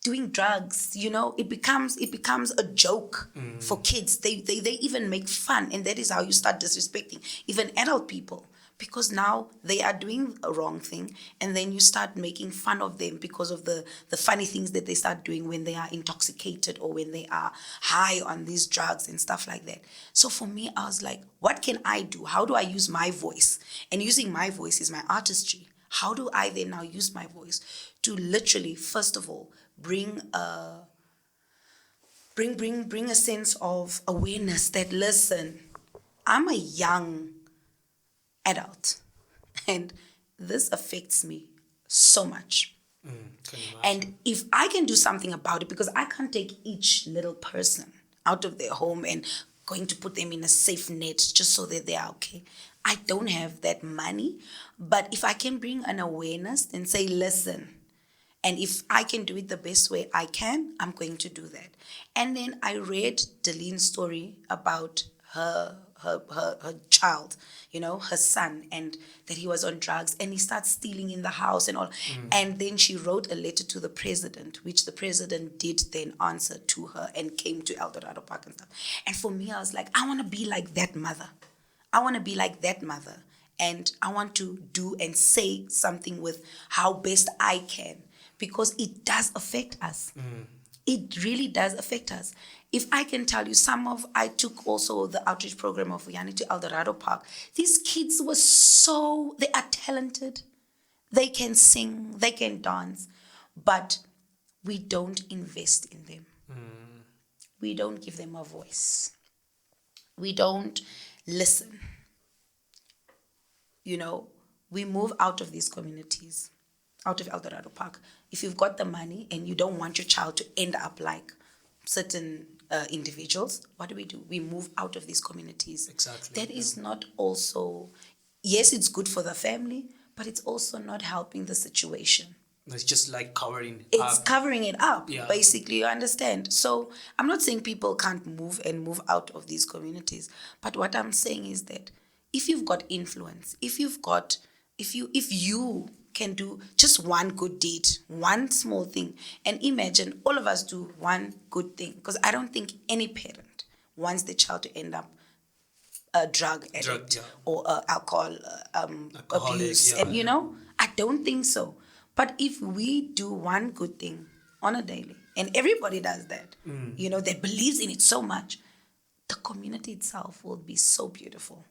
doing drugs. It becomes a joke for kids. They even make fun, and that is how you start disrespecting even adult people, because now they are doing a wrong thing, and then you start making fun of them because of the funny things that they start doing when they are intoxicated or when they are high on these drugs and stuff like that. So for me, I was like, what can I do? How do I use my voice? And using my voice is my artistry. How do I then now use my voice to literally, first of all, bring a sense of awareness that, listen, I'm a young adult and this affects me so much. Can you imagine? And if I can do something about it, because I can't take each little person out of their home and going to put them in a safe net just so that they are okay. I don't have that money. But if I can bring an awareness and say, listen, and if I can do it the best way I can, I'm going to do that. And then I read Delene's story about her child, her son, and that he was on drugs and he starts stealing in the house and all. And then she wrote a letter to the president, which the president did then answer to her and came to El Dorado Park and stuff. And for me, I was like, I want to be like that mother. I want to be like that mother. And I want to do and say something with how best I can, because it does affect us. It really does affect us. If I can tell you, I took also the outreach program of Vuyani to El Dorado Park. These kids they are talented. They can sing, they can dance, but we don't invest in them. We don't give them a voice. We don't listen. We move out of these communities, out of El Dorado Park. If you've got the money and you don't want your child to end up like certain individuals, what do? We move out of these communities. Exactly. That is not also, yes, it's good for the family, but it's also not helping the situation. It's just like covering It's up. covering it up, Yeah. basically, you understand? So I'm not saying people can't move out of these communities, but what I'm saying is that if you've got influence, if you can do just one good deed, one small thing, and imagine all of us do one good thing, because I don't think any parent wants their child to end up a drug addict, yeah. or alcohol Alcoholic, abuse, yeah. and I don't think so. But if we do one good thing on a daily, and everybody does that, that believes in it so much, the community itself will be so beautiful.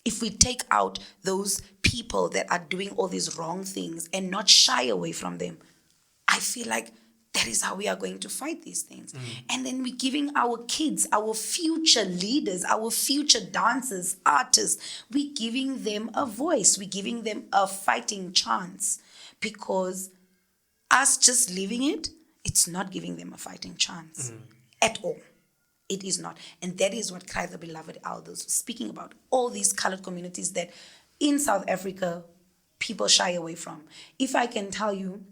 If we take out those people that are doing all these wrong things and not shy away from them, I feel like that is how we are going to fight these things. And then we're giving our kids, our future leaders, our future dancers, artists, we're giving them a voice. We're giving them a fighting chance, because us just leaving it, it's not giving them a fighting chance at all. It is not. And that is what Cry the Beloved Elders was speaking about. All these colored communities that in South Africa, people shy away from. If I can tell you,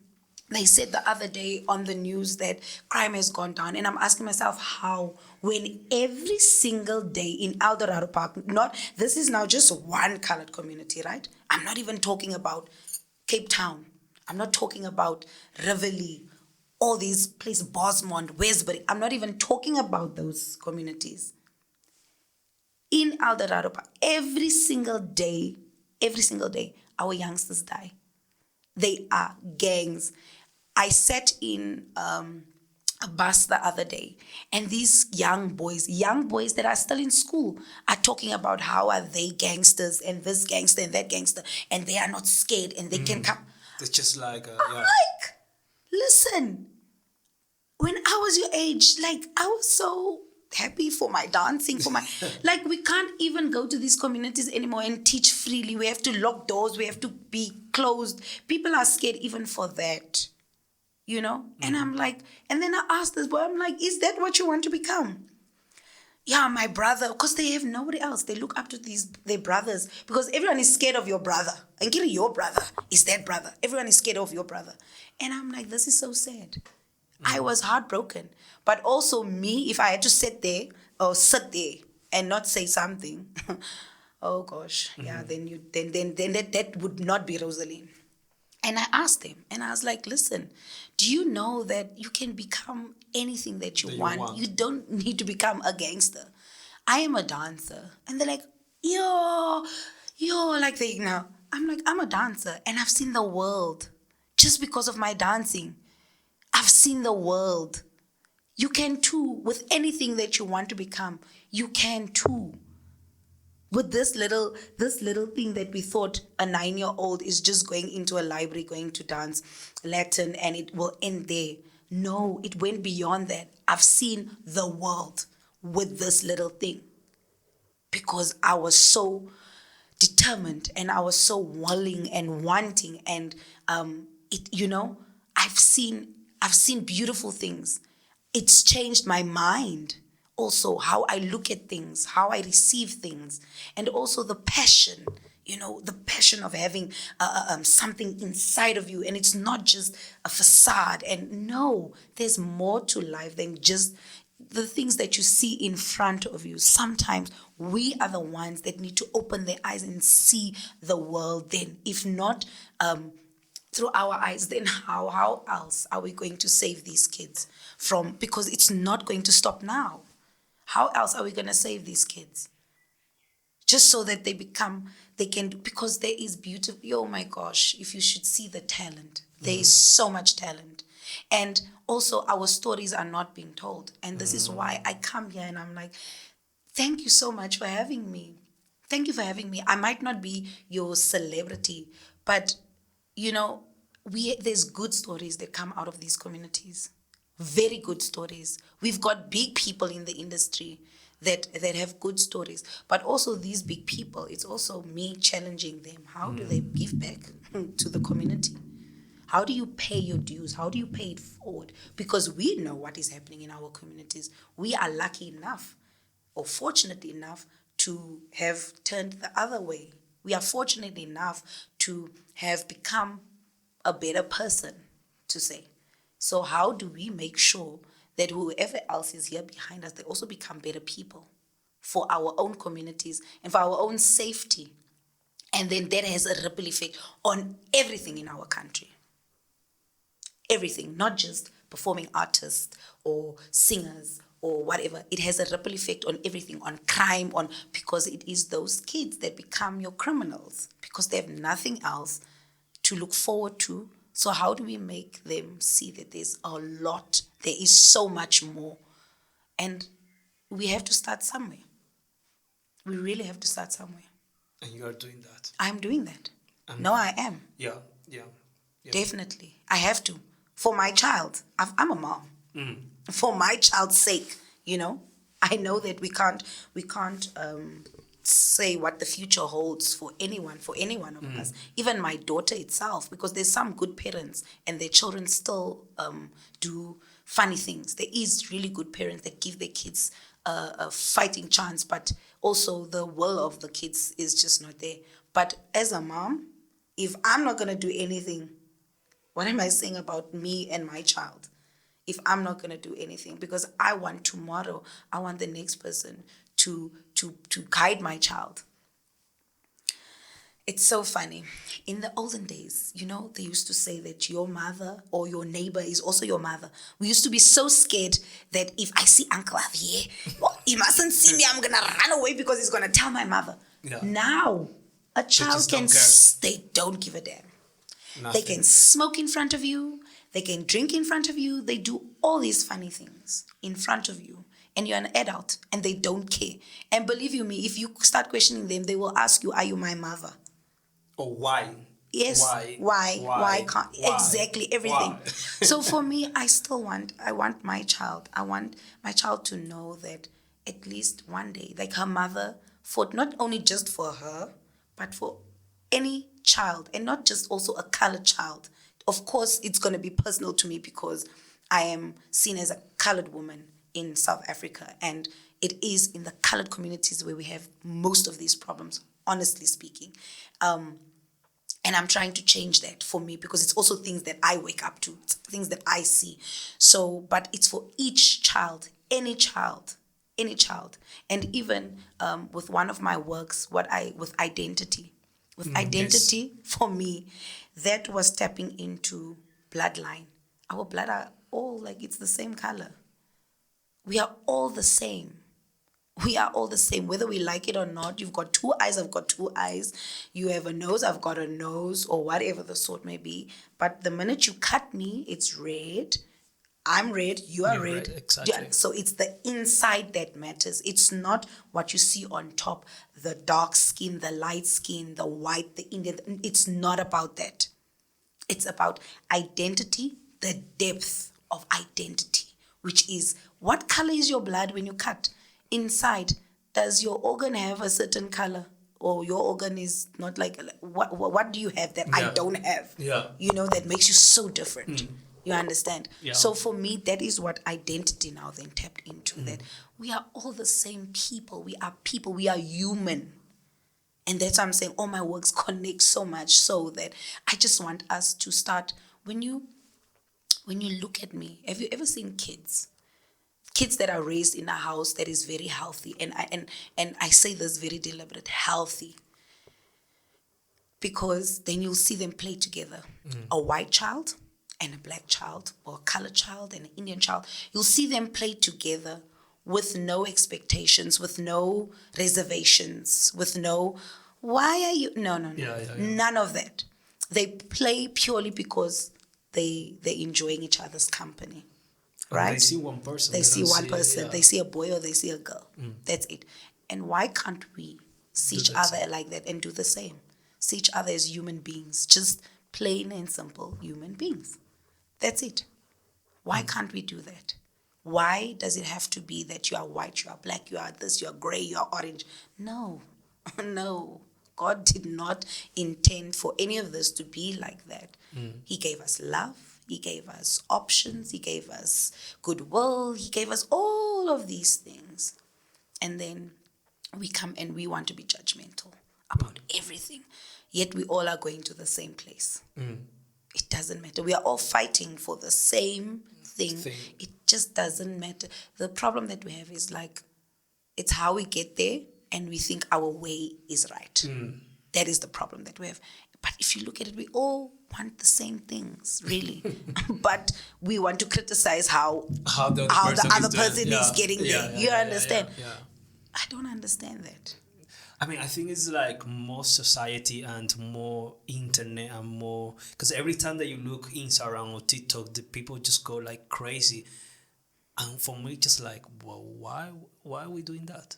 they said the other day on the news that crime has gone down. And I'm asking myself how, when every single day in Eldorado Park, this is now just one colored community, right? I'm not even talking about Cape Town. I'm not talking about Rivoli, all these places, Bosmont, Westbury. I'm not even talking about those communities. In Eldorado Park, every single day, our youngsters die. They are gangs. I sat in a bus the other day, and these young boys that are still in school, are talking about how are they gangsters and this gangster and that gangster, and they are not scared and they can come. It's just like, I'm like, listen, when I was your age, like, I was so happy for my dancing, like, we can't even go to these communities anymore and teach freely. We have to lock doors. We have to be closed. People are scared even for that, you know? And I'm like, and then I asked this boy, I'm like, is that what you want to become? Yeah, my brother, because they have nobody else. They look up to their brothers, because everyone is scared of your brother. And your brother is that brother. Everyone is scared of your brother. And I'm like, this is so sad. I was heartbroken. But also me, if I had to sit there and not say something, oh gosh, yeah, then that would not be Roseline. And I asked him, and I was like, listen, do you know that you can become anything that you want? You don't need to become a gangster. I am a dancer. And they're like, yo, like they know. I'm like, I'm a dancer, and I've seen the world just because of my dancing. I've seen the world. You can too, with anything that you want to become. You can too. With this little thing that we thought a 9-year-old is just going into a library, going to dance Latin, and it will end there. No, it went beyond that. I've seen the world with this little thing, because I was so determined and I was so willing and wanting, and I've seen beautiful things. It's changed my mind. Also, how I look at things, how I receive things, and also the passion, the passion of having something inside of you, and it's not just a facade. And no, there's more to life than just the things that you see in front of you. Sometimes we are the ones that need to open their eyes and see the world. Then, if not through our eyes, then how else are we going to save these kids from? Because it's not going to stop now. How else are we going to save these kids? Just so that because there is beauty. Oh my gosh, if you should see the talent. There is so much talent. And also our stories are not being told. And this is why I come here and I'm like, thank you so much for having me. Thank you for having me. I might not be your celebrity, but there's good stories that come out of these communities. Very good stories. We've got big people in the industry that have good stories. But also these big people, it's also me challenging them. How do they give back to the community? How do you pay your dues? How do you pay it forward? Because we know what is happening in our communities. We are lucky enough or fortunate enough to have turned the other way. We are fortunate enough to have become a better person, to say. So how do we make sure that whoever else is here behind us, they also become better people for our own communities and for our own safety? And then that has a ripple effect on everything in our country. Everything, not just performing artists or singers or whatever. It has a ripple effect on everything, on crime, because it is those kids that become your criminals because they have nothing else to look forward to. So how do we make them see that there's a lot, there is so much more? And we have to start somewhere. We really have to start somewhere. And you are doing that. I'm doing that. Um, No, I am. yeah, yeah, yeah. Definitely. I have to. For my child. I'm a mom. Mm. For my child's sake, I know that we can't say what the future holds for any one of us, even my daughter itself, because there's some good parents and their children still do funny things. There is really good parents that give their kids a fighting chance, but also the will of the kids is just not there. But as a mom, if I'm not going to do anything, what am I saying about me and my child? If I'm not going to do anything, because I want tomorrow, I want the next person to guide my child. It's so funny. In the olden days, they used to say that your mother or your neighbor is also your mother. We used to be so scared that if I see Uncle Javier, he mustn't see me, I'm going to run away because he's going to tell my mother. Yeah. Now, a child just don't care. they don't give a damn. Nothing. They can smoke in front of you. They can drink in front of you. They do all these funny things in front of you. And you're an adult and they don't care. And believe you me, if you start questioning them, they will ask you, are you my mother? Or why? Yes. Why can't? Why? Exactly, everything. Why? So for me, I want my child. I want my child to know that at least one day, like her mother fought not only just for her, but for any child, and not just also a colored child. Of course, it's going to be personal to me because I am seen as a colored woman in South Africa, and it is in the colored communities where we have most of these problems, honestly speaking. And I'm trying to change that for me because it's also things that I wake up to, it's things that I see. So, but it's for each child, any child. And even with one of my works, with identity. With identity, yes. For me, that was tapping into bloodline. Our blood are all like, it's the same color. We are all the same. We are all the same, whether we like it or not. You've got two eyes, I've got two eyes. You have a nose, I've got a nose, or whatever the sort may be. But the minute you cut me, it's red. I'm red, you are red. Exactly. Yeah, so it's the inside that matters. It's not what you see on top, the dark skin, the light skin, the white, the Indian. It's not about that. It's about identity, the depth of identity, which is what color is your blood when you cut? Inside, does your organ have a certain color? Or your organ is not like, what do you have that I don't have? Yeah. That makes you so different. You understand? Yeah. So for me, that is what identity now then tapped into, that we are all the same people. We are people. We are human. And that's why I'm saying all my works connect so much, so that I just want us to start, when you look at me, have you ever seen kids that are raised in a house that is very healthy? And I say this very deliberate, healthy. Because then you'll see them play together. A white child and a black child, or a colored child and an Indian child. You'll see them play together with no expectations, with no reservations, with no, why are you, no. Yeah. None of that. They play purely because they're enjoying each other's company. Right? They see one person. They see one person. They see a boy or they see a girl. That's it. And why can't we see each other like that and do the same? See each other as human beings, just plain and simple human beings. That's it. Why can't we do that? Why does it have to be that you are white, you are black, you are this, you are gray, you are orange? No. God did not intend for any of this to be like that. He gave us love. He gave us options. He gave us goodwill. He gave us all of these things. And then we come and we want to be judgmental about everything. Yet we all are going to the same place. It doesn't matter. We are all fighting for the same thing. It just doesn't matter. The problem that we have is like, it's how we get there and we think our way is right. That is the problem that we have. But if you look at it, we all want the same things, really. But we want to criticize how the other person is getting there. You understand? Yeah. I don't understand that. I mean, I think it's like more society and more internet and more, because every time that you look Instagram or TikTok, the people just go like crazy. And for me, just like, well, why are we doing that?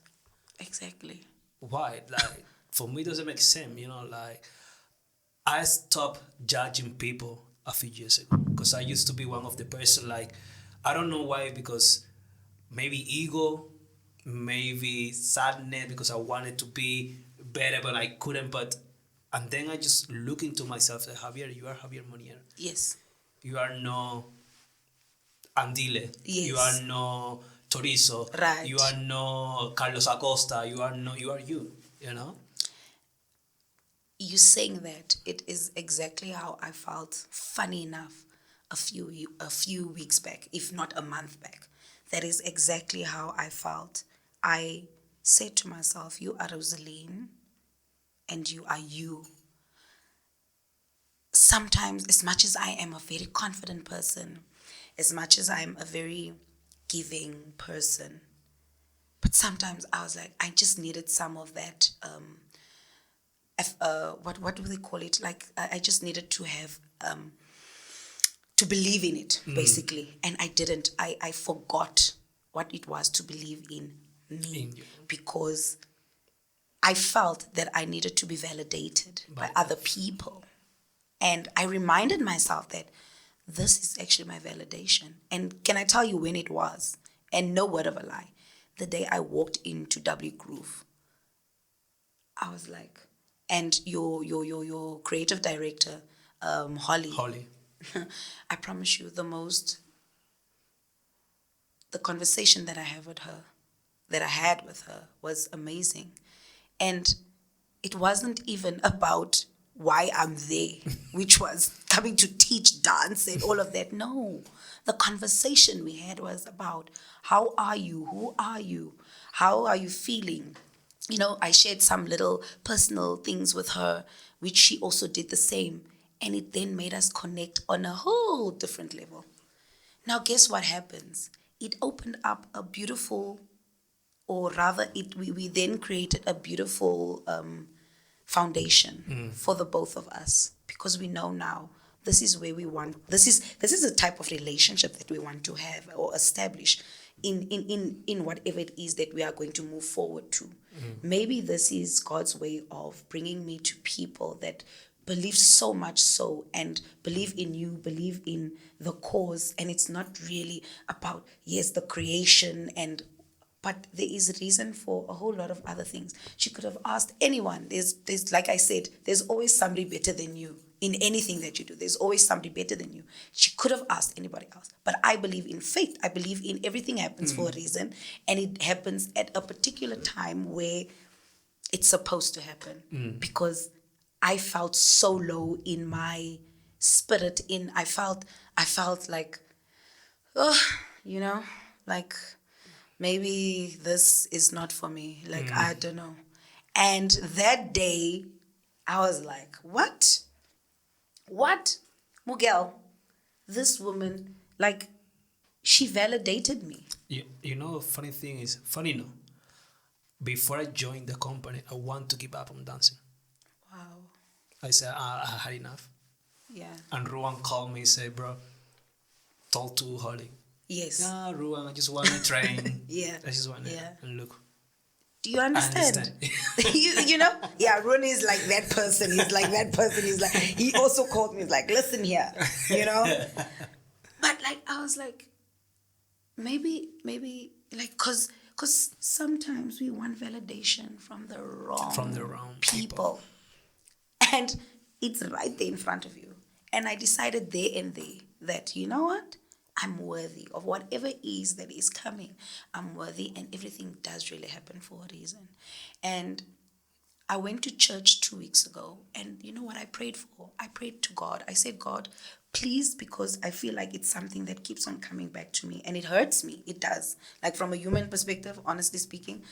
Exactly. Why? Like, for me, it doesn't make sense. Like I stopped judging people a few years ago because I used to be one of the person like I don't know why because maybe ego, maybe sadness because I wanted to be better but I couldn't. But and then I just look into myself and Javier, you are Javier Monier. Yes. You are no Andile. Yes. You are no Torizo. Right. You are no Carlos Acosta. You are no. You are you. You know. You saying that, it is exactly how I felt. Funny enough, a few weeks back, if not a month back, that is exactly how I felt. I said to myself, "You are Roseline, and you are you." Sometimes, as much as I am a very confident person, as much as I'm a very giving person, but sometimes I was like, I just needed some of that. What do they call it? Like I just needed to have to believe in it, basically, and I didn't. I forgot what it was to believe in me because I felt that I needed to be validated by other people. And I reminded myself that this is actually my validation. And can I tell you when it was? And no word of a lie. The day I walked into W Groove, I was like, and your creative director, Holly. I promise you, the conversation that I had with her was amazing. And it wasn't even about why I'm there, which was coming to teach dance and all of that. No, the conversation we had was about how are you? Who are you? How are you feeling? I shared some little personal things with her, which she also did the same. And it then made us connect on a whole different level. Now, guess what happens? It opened up a beautiful, or rather, we then created a beautiful foundation for the both of us, because we know now this is where we want. This is the type of relationship that we want to have or establish in whatever it is that we are going to move forward to. Maybe this is God's way of bringing me to people that believe so much so and believe in you, believe in the cause, and it's not really about, yes, the creation, but there is a reason for a whole lot of other things. She could have asked anyone. There's like I said, there's always somebody better than you in anything that you do. There's always somebody better than you. She could have asked anybody else. But I believe in fate. I believe in everything happens for a reason, and it happens at a particular time where it's supposed to happen. Because I felt so low in my spirit. I felt like, like maybe this is not for me. Like, I don't know. And that day, I was like, what? What? Miguel, this woman, like, she validated me. Funny thing is, funny no, before I joined the company, I want to give up on dancing. Wow. I said, I had enough. Yeah. And Ruan called me and said, bro, talk to Holly. Yes. Nah, Ruan, I just want to train. Yeah. I just want to, Yeah. and look. Do you understand? you know? Yeah, Ronnie is like that person. He's like that person. He's like, he also called me, like, listen here, But like, I was like, maybe, like, cause sometimes we want validation from the wrong people. And it's right there in front of you. And I decided there and there that, you know what? I'm worthy of whatever it is that is coming. I'm worthy, and everything does really happen for a reason. And I went to church 2 weeks ago, and you know what I prayed for? I prayed to God. I said, God, please, because I feel like it's something that keeps on coming back to me, and it hurts me. It does. Like, from a human perspective, honestly speaking,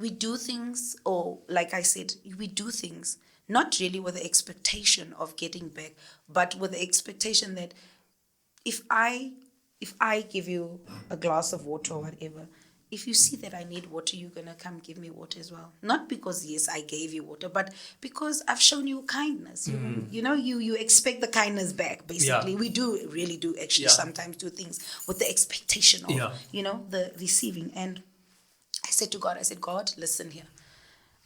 we do things, or like I said, we do things not really with the expectation of getting back, but with the expectation that if I give you a glass of water or whatever, if you see that I need water, you're going to come give me water as well. Not because, yes, I gave you water, but because I've shown you kindness. You expect the kindness back, basically. Yeah. We really do actually sometimes do things with the expectation of, the receiving. And I said to God, God, listen here.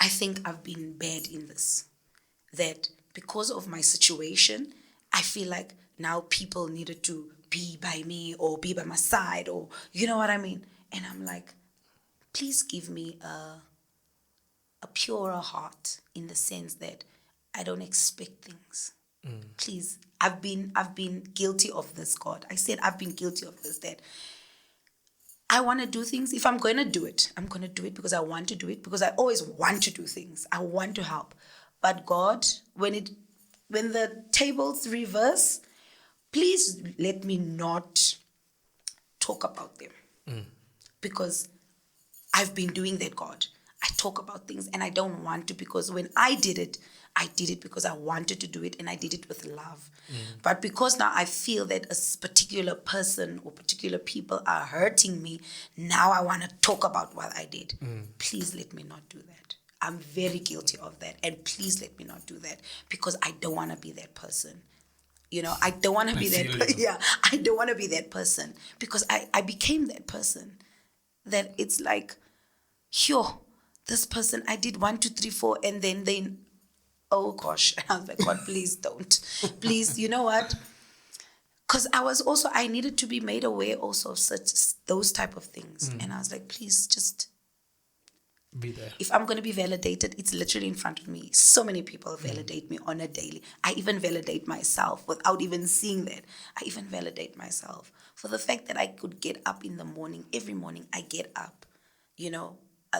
I think I've been bad in this. That because of my situation, I feel like now people needed to be by me or be by my side, or you know what I mean? And I'm like, please give me a purer heart, in the sense that I don't expect things. Please, I've been guilty of this, God. I said I've been guilty of this, that I want to do things. If I'm going to do it, I'm going to do it because I want to do it, because I always want to do things. I want to help. But God, when the tables reverse, please let me not talk about them. Because I've been doing that, God. I talk about things and I don't want to, because when I did it because I wanted to do it, and I did it with love. But because now I feel that a particular person or particular people are hurting me, now I want to talk about what I did. Please let me not do that. I'm very guilty of that. And please let me not do that, because I don't want to be that person. I don't want to be that person. Yeah, I don't want to be that person, because I became that person. That it's like, this person, I did 1, 2, 3, 4, and then, oh gosh. And I was like, God, please don't. Please, you know what? Because I needed to be made aware also of those type of things. And I was like, please just be there. If I'm going to be validated, it's literally in front of me. So many people validate me on a daily. I even validate myself without even seeing that. I even validate myself for the fact that I could get up in the morning. Every morning I get up.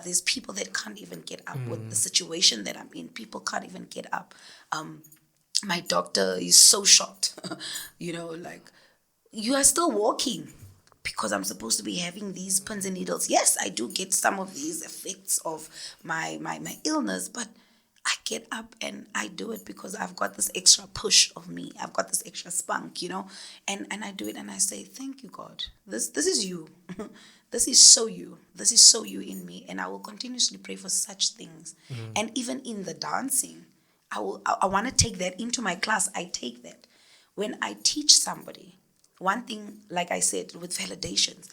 There's people that can't even get up with the situation that I'm in. People can't even get up. My doctor is so shocked. Like, you are still walking, because I'm supposed to be having these pins and needles. Yes, I do get some of these effects of my illness, but I get up and I do it because I've got this extra push of me. I've got this extra spunk, and I do it and I say, thank you, God. This is you. This is so you. This is so you in me. And I will continuously pray for such things. And even in the dancing, I want to take that into my class. I take that. When I teach somebody, one thing, like I said, with validations,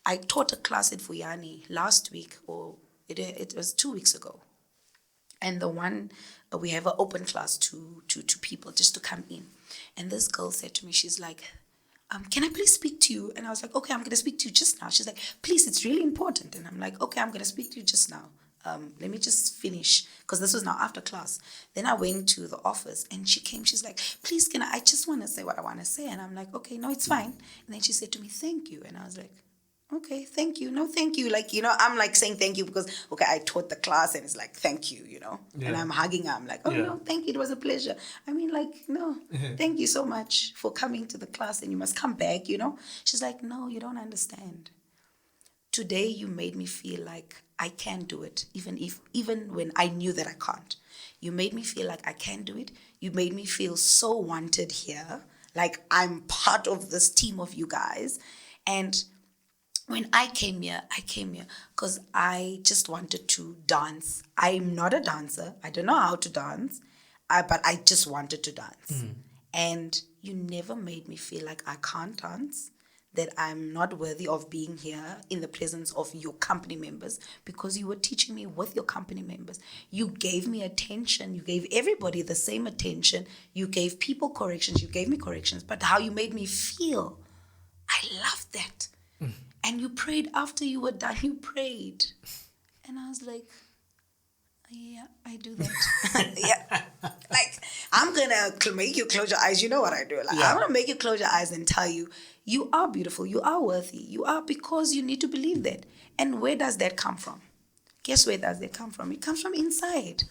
I taught a class at Vuyani last week, or it was 2 weeks ago. And the one, we have an open class to people just to come in. And this girl said to me, she's like, can I please speak to you? And I was like, okay, I'm going to speak to you just now. She's like, please, it's really important. And I'm like, okay, I'm going to speak to you just now. Let me just finish, because this was now after class. Then I went to the office and she came. She's like, please, I just want to say what I want to say. And I'm like, okay, no, it's fine. And then she said to me, thank you. And I was like, okay, thank you. No, thank you. Like, I'm like saying thank you because, okay, I taught the class and it's like, thank you, And I'm hugging her. I'm like, oh, no, thank you. It was a pleasure. I mean, like, no, thank you so much for coming to the class, and you must come back, She's like, no, you don't understand. Today you made me feel like I can do it, even when I knew that I can't. You made me feel like I can do it. You made me feel so wanted here, like I'm part of this team of you guys. And when I came here because I just wanted to dance. I'm not a dancer. I don't know how to dance, but I just wanted to dance. And you never made me feel like I can't dance, that I'm not worthy of being here in the presence of your company members, because you were teaching me with your company members. You gave me attention. You gave everybody the same attention. You gave people corrections. You gave me corrections. But how you made me feel, I loved that. And you prayed after you were done. You prayed. And I was like, yeah, I do that. Yeah. Like, I'm going to make you close your eyes. You know what I do. Like, I'm going to make you close your eyes and tell you, you are beautiful. You are worthy. You are, because you need to believe that. And where does that come from? Guess where does that come from? It comes from inside,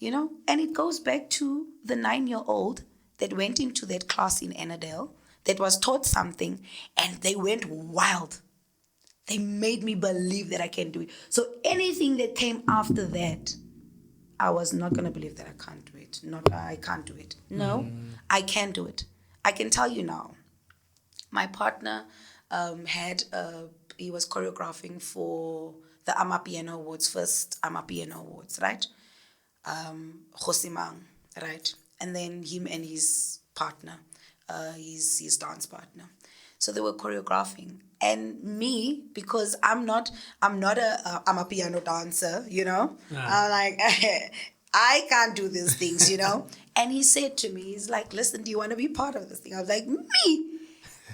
And it goes back to the 9-year-old that went into that class in Annadale, that was taught something, and they went wild. They made me believe that I can do it. So anything that came after that, I was not going to believe that I can't do it. I can't do it. No, I can do it. I can tell you now. My partner he was choreographing for the Amapiano Awards, first Amapiano Awards, right? Josimang, right? And then him and his partner, his dance partner. So they were choreographing. And me, because I'm a piano dancer, you know? I'm like, I can't do these things, you know? And he said to me, he's like, listen, do you want to be part of this thing? I was like, me?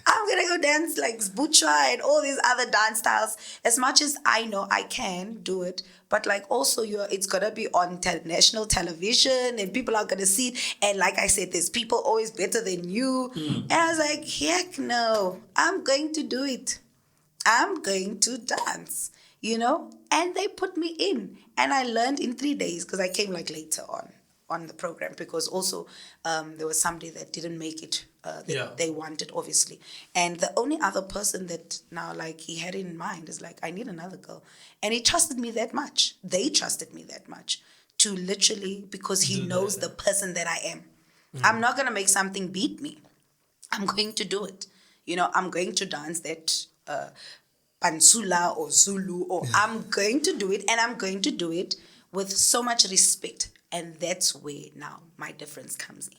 I'm going to go dance like Buchwa and all these other dance styles. As much as I know I can do it, but like also it's going to be on national television and people are going to see it. And like I said, there's people always better than you. And I was like, heck no, I'm going to do it. I'm going to dance, you know? And they put me in. And I learned in 3 days because I came like later on the program because also there was somebody that didn't make it. They wanted, obviously. And the only other person that now like he had in mind is like, I need another girl. And he trusted me that much. They trusted me that much to literally, because he knows the person that I am. I'm not going to make something beat me. I'm going to do it. You know, I'm going to dance that Pansula or Zulu, or I'm going to do it, and I'm going to do it with so much respect. And that's where now my difference comes in.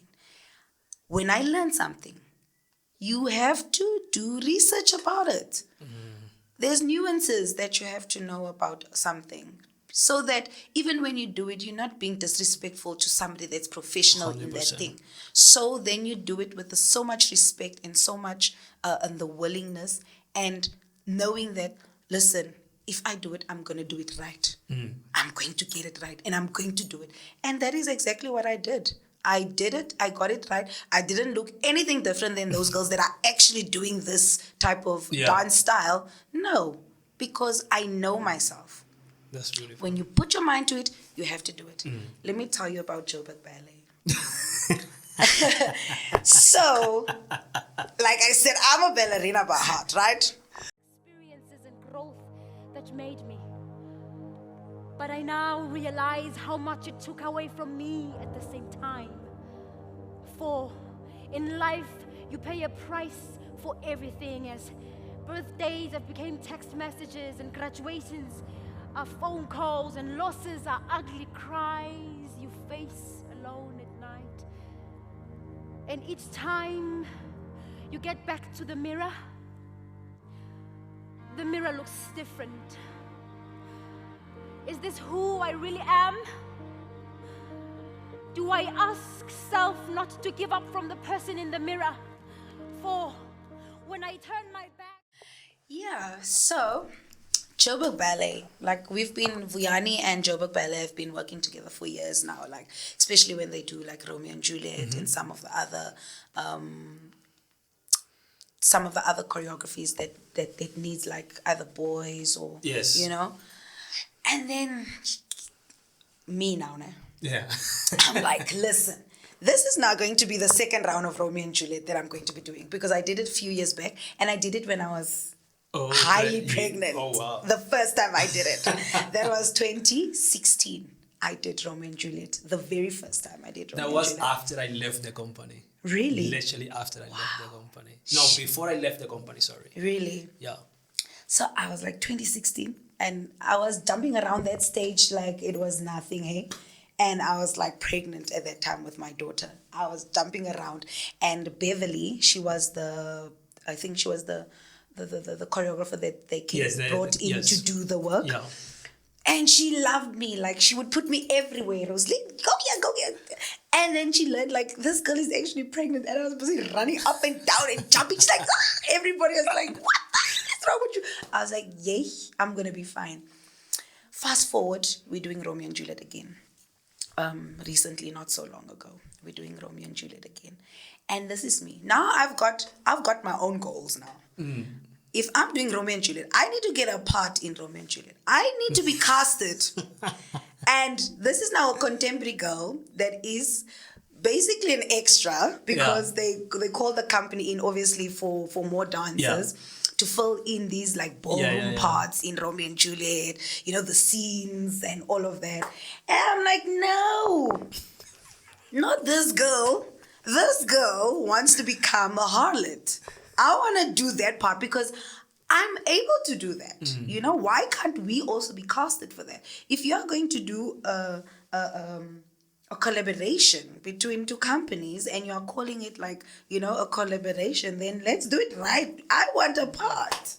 When I learn something, you have to do research about it. There's nuances that you have to know about something so that even when you do it, you're not being disrespectful to somebody that's professional 100%. In that thing. So then you do it with so much respect and so much and the willingness and knowing that, listen, if I do it, I'm going to do it right. I'm going to get it right and I'm going to do it. And that is exactly what I did. I did it. I got it right. I didn't look anything different than those girls that are actually doing this type of dance style. No, because I know myself. That's really fun. When you put your mind to it, you have to do it. Let me tell you about Joburg Ballet. So, like I said, I'm a ballerina by heart, right? Experiences and growth that made me. But I now realize how much it took away from me at the same time. For in life, you pay a price for everything, as birthdays have become text messages and graduations are phone calls and losses are ugly cries you face alone at night. And each time you get back to the mirror looks different. Is this who I really am? Do I ask self not to give up from the person in the mirror? For when I turn my back... Yeah, so Joburg Ballet, like Vuyani and Joburg Ballet have been working together for years now, like especially when they do like Romeo and Juliet and some of the other choreographies that needs like either boys or, you know. And then me now. Yeah. I'm like, listen, this is not going to be the second round of Romeo and Juliet that I'm going to be doing because I did it a few years back and I did it when I was highly pregnant. Oh, wow. The first time I did it. That was 2016. I did Romeo and Juliet. The very first time I did Romeo and Juliet. That was after I left the company. Really? Literally after I left the company. No, before I left the company, sorry. Really? Yeah. So I was like 2016 and I was jumping around that stage like it was nothing, hey? And I was like pregnant at that time with my daughter. I was jumping around and Beverly, she was the choreographer that they brought in to do the work. Yeah. And she loved me. Like, she would put me everywhere. Roseline, go here. And then she learned, like, this girl is actually pregnant. And I was busy running up and down and jumping. She's like, ah! Everybody was like, what the hell is wrong with you? I was like, yay, I'm going to be fine. Fast forward, we're doing Romeo and Juliet again. Recently, not so long ago, we're doing Romeo and Juliet again. And this is me. Now I've got my own goals now. If I'm doing Romeo and Juliet, I need to get a part in Romeo and Juliet. I need to be casted. And this is now a contemporary girl that is basically an extra because they call the company in obviously for more dancers to fill in these like ballroom parts in Romeo and Juliet, you know, the scenes and all of that. And I'm like, no, not this girl. This girl wants to become a harlot. I want to do that part because I'm able to do that. You know, why can't we also be casted for that? If you are going to do a collaboration between two companies and you're calling it like, a collaboration, then let's do it right. I want a part,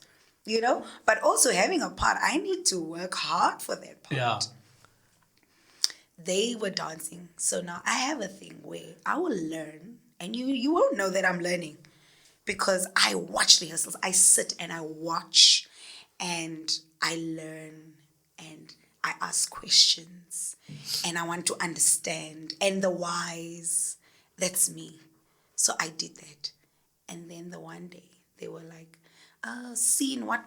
but also having a part, I need to work hard for that part. Yeah. They were dancing. So now I have a thing where I will learn and you won't know that I'm learning because I watch rehearsals. I sit and I watch and I learn and I ask questions and I want to understand and the whys. That's me. So I did that. And then the one day they were like, scene, what.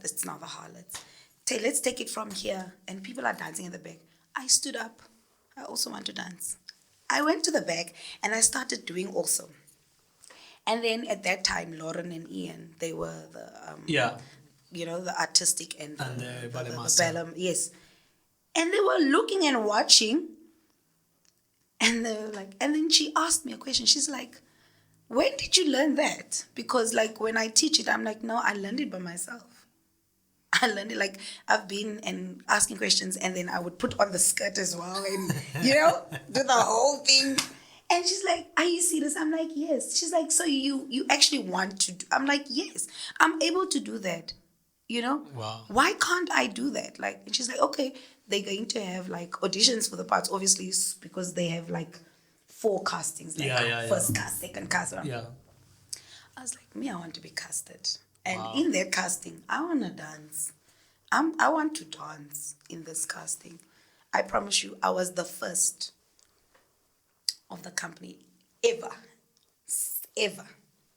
It's now the harlots. Let's take it from here. And people are dancing in the back. I stood up. I also want to dance. I went to the back and I started doing also. And then at that time, Lauren and Ian, they were the the artistic and the ballet the master. ballet, yes. And they were looking and watching. And they were like, and then she asked me a question. She's like, when did you learn that? Because like when I teach it, I'm like, no, I learned it by myself. I learned it like I've been and asking questions and then I would put on the skirt as well and, do the whole thing. And she's like, are you serious? I'm like, yes. She's like, so you actually want to do? I'm like, yes, I'm able to do that. Wow. Why can't I do that? Like, and she's like, okay, they're going to have like auditions for the parts, obviously, because they have like 4 castings, like first cast, second cast. Yeah. I was like, me, I want to be casted. And in that casting, I want to dance. I want to dance in this casting. I promise you, I was the first of the company ever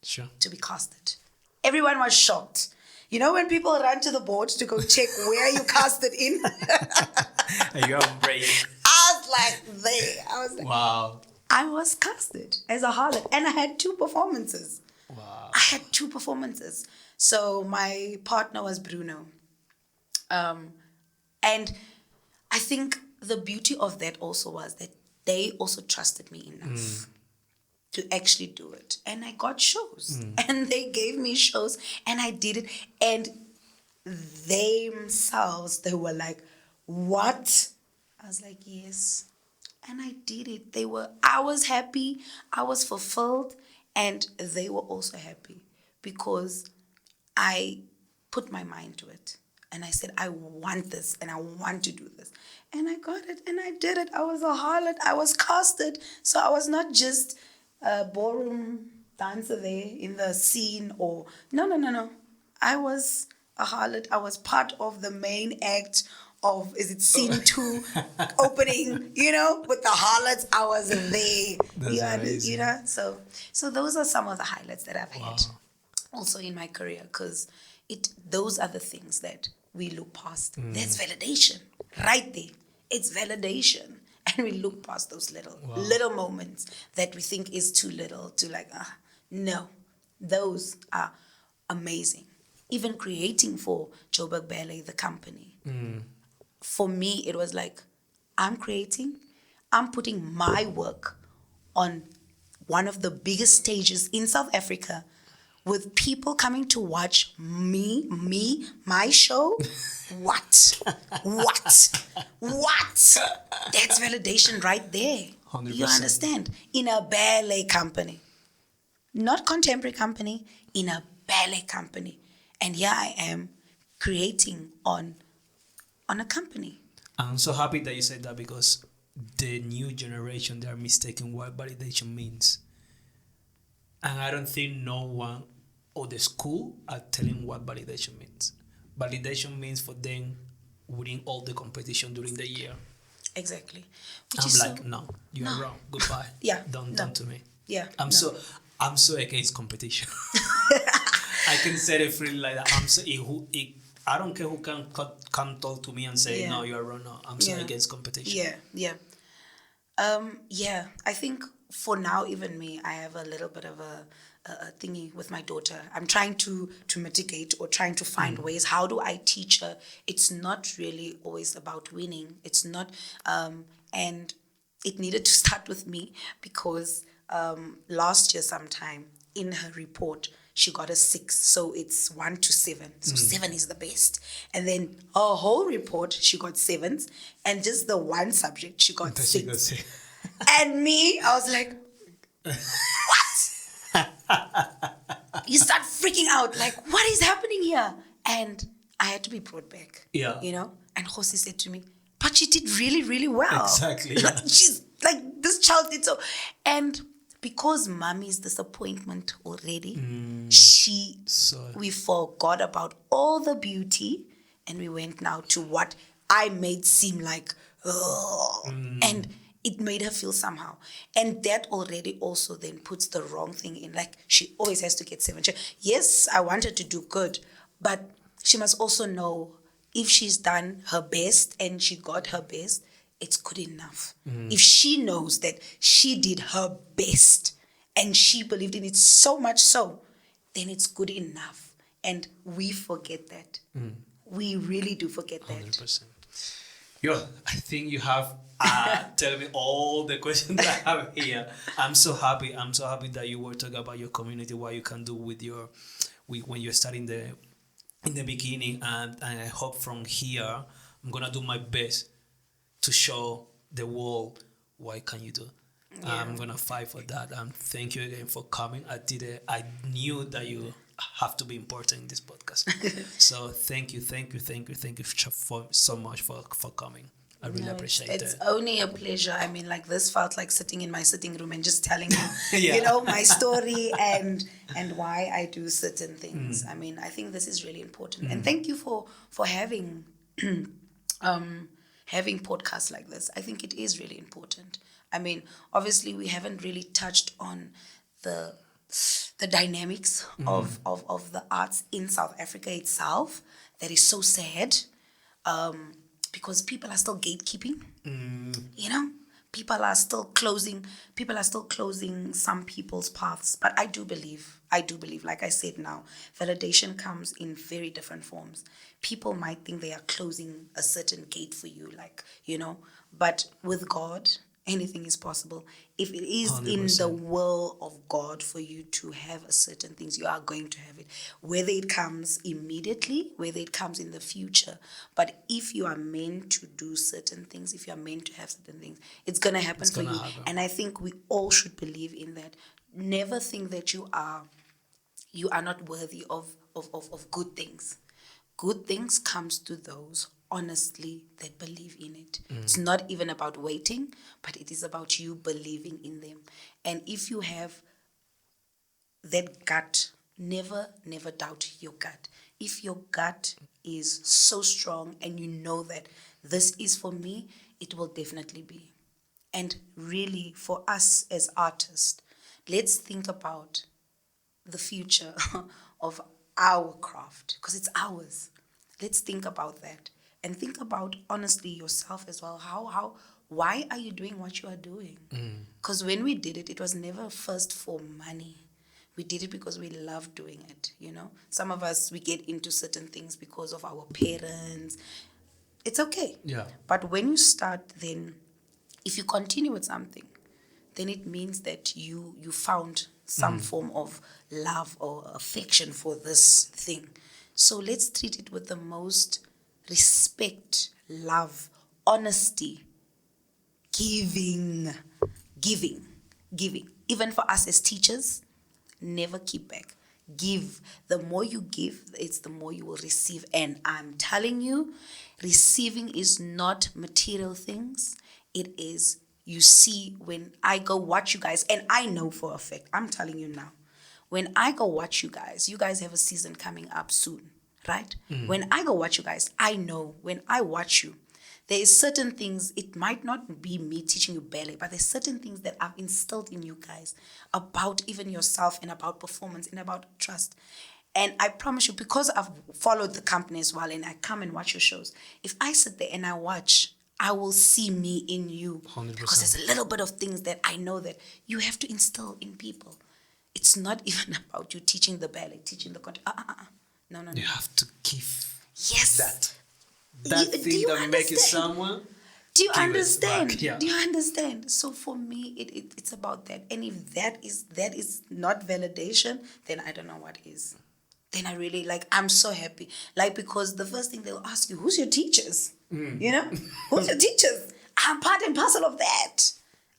Sure. to be casted. Everyone was shocked. When people run to the board to go check where you casted in? You have a break. I was like, Wow. I was casted as a harlot and I had 2 performances. Wow. I had 2 performances. So my partner was Bruno. And I think the beauty of that also was that they also trusted me enough to actually do it. And I got shows. And they gave me shows and I did it. And themselves, they were like, what? I was like, yes. And I did it. I was happy. I was fulfilled. And they were also happy because I put my mind to it. And I said, I want this and I want to do this. And I got it and I did it. I was a harlot. I was casted. So I was not just a ballroom dancer there in the scene or... No. I was a harlot. I was part of the main act of, scene 2 opening, with the harlots. I was there. That's amazing. So those are some of the highlights that I've had also in my career because those are the things that we look past. That's validation right there. It's validation. And we look past those little moments that we think is too little to like, no, those are amazing. Even creating for Joburg Ballet, the company. For me, it was like, I'm putting my work on one of the biggest stages in South Africa with people coming to watch my show. What? That's validation right there. 100%. You understand? In a ballet company. Not contemporary company, in a ballet company. And here I am creating on a company. I'm so happy that you said that because the new generation, they are mistaking what validation means. And I don't think no one or the school are telling what validation means. Validation means for them winning all the competition during the year. Exactly. No, you are wrong. Goodbye. Yeah. Don't to me. Yeah. I'm so against competition. I can say it freely like that. I don't care who can talk to me and say, no, you are wrong. No, I'm so against competition. Yeah. I think for now, even me, I have a little bit of a thingy with my daughter. I'm trying to mitigate or trying to find ways. How do I teach her? It's not really always about winning. It's not, and it needed to start with me because last year sometime in her report, she got a 6. So it's 1 to 7. So 7 is the best. And then her whole report, she got 7s. And just the one subject, she got 6. And me, I was like, you start freaking out, like, what is happening here? And I had to be brought back. Yeah. You know? And Josi said to me, but she did really, really well. Exactly. Yeah. Like, she's like, this child did so. And because mommy's disappointment already, we forgot about all the beauty and we went now to what I made seem like, and it made her feel somehow. And that already also then puts the wrong thing in. Like, she always has to get 7. Yes, I want her to do good, but she must also know if she's done her best and she got her best, it's good enough. If she knows that she did her best and she believed in it so much so, then it's good enough. And we forget that. We really do forget that. 100%. Yo, I think you have tell me all the questions that I have here. I'm so happy that you were talking about your community, what you can do with when you're starting in the beginning, and I hope from here I'm gonna do my best to show the world what can you do. Yeah. I'm gonna fight for that. Thank you again for coming. I knew that you have to be important in this podcast. So thank you for so much for coming. I really appreciate it. It's only a pleasure. I mean, like, this felt like sitting in my sitting room and just telling you, Yeah. you know, my story and why I do certain things. I mean, I think this is really important. And thank you for having having podcasts like this. I think it is really important. I mean, obviously, we haven't really touched on the dynamics of the arts in South Africa itself. That is so sad. Because people are still gatekeeping, you know, people are still closing some people's paths. But I do believe, like I said now, validation comes in very different forms. People might think they are closing a certain gate for you, like, you know, but with God, anything is possible. If it is 100%. In the will of God for you to have a certain things, you are going to have it. Whether it comes immediately, whether it comes in the future. But if you are meant to do certain things, if you are meant to have certain things, it's going to happen for you. Happen. And I think we all should believe in that. Never think that you are not worthy of good things. Good things comes to those honestly that believe in it. It's not even about waiting, but it is about you believing in them. And if you have that gut, never doubt your gut. If your gut is so strong and you know that this is for me, it will definitely be. And really, for us as artists, let's think about the future of our craft, because it's ours. Let's think about that. And think about, honestly, yourself as well. Why are you doing what you are doing? Because when we did it, it was never first for money. We did it because we love doing it, you know. Some of us, we get into certain things because of our parents. It's okay. Yeah. But when you start, then, if you continue with something, then it means that you found some form of love or affection for this thing. So let's treat it with the most respect, love, honesty, giving. Even for us as teachers, never keep back. Give. The more you give, it's the more you will receive. And I'm telling you, receiving is not material things. It is, you see, when I go watch you guys, and I know for a fact, I'm telling you now, when I go watch you guys have a season coming up soon. Right? When I go watch you guys, I know when I watch you, there is certain things, it might not be me teaching you ballet, but there's certain things that I've instilled in you guys about even yourself and about performance and about trust. And I promise you, because I've followed the company as well and I come and watch your shows, if I sit there and I watch, I will see me in you. 100%. Because there's a little bit of things that I know that you have to instill in people. It's not even about you teaching the ballet, teaching the content. No. You have to give that thing that makes you someone. Do you understand? Yeah. Do you understand? So for me, it's about that. And if that is not validation, then I don't know what is. Then I really, I'm so happy. Because the first thing they'll ask you, who's your teachers? You know? Who's your teachers? I'm part and parcel of that.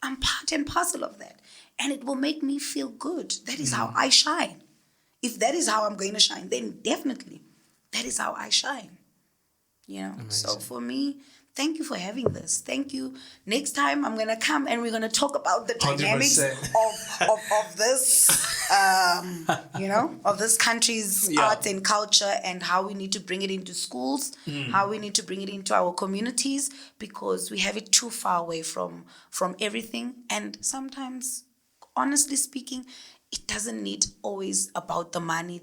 I'm part and parcel of that. And it will make me feel good. That is how I shine. If that is how I'm going to shine, then definitely that is how I shine. You know, so for me, thank you for having this. Thank you. Next time I'm gonna come and we're gonna talk about the dynamics 100%. of this, of this country's arts and culture, and how we need to bring it into schools, how we need to bring it into our communities, because we have it too far away from everything. And sometimes, honestly speaking, it doesn't need always the money.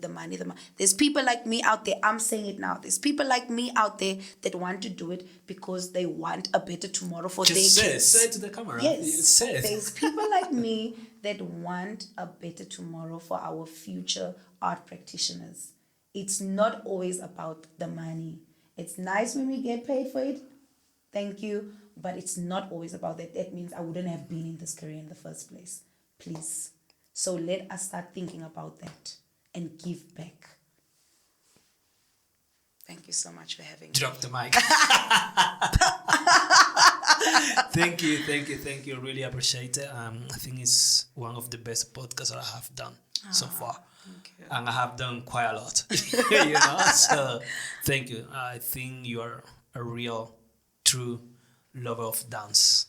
There's people like me out there, I'm saying it now, there's people like me out there that want to do it because they want a better tomorrow for their kids. Say it to the camera. Yes, Say it. there's people like me that want a better tomorrow for our future art practitioners. It's not always about the money. It's nice when we get paid for it, thank you, but it's not always about that. That means I wouldn't have been in this career in the first place. Please. So let us start thinking about that and give back. Thank you so much for having me. Drop the mic. Thank you. Really appreciate it. I think it's one of the best podcasts that I have done so far. Thank you. And I have done quite a lot. So thank you. I think you are a real, true lover of dance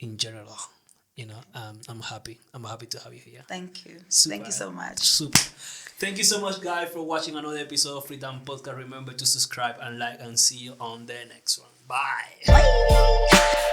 in general. I'm happy. I'm happy to have you here. Thank you. Super. Thank you so much. Super. Thank you so much, guys, for watching another episode of Free Dance Podcast. Remember to subscribe and like, and see you on the next one. Bye. Bye.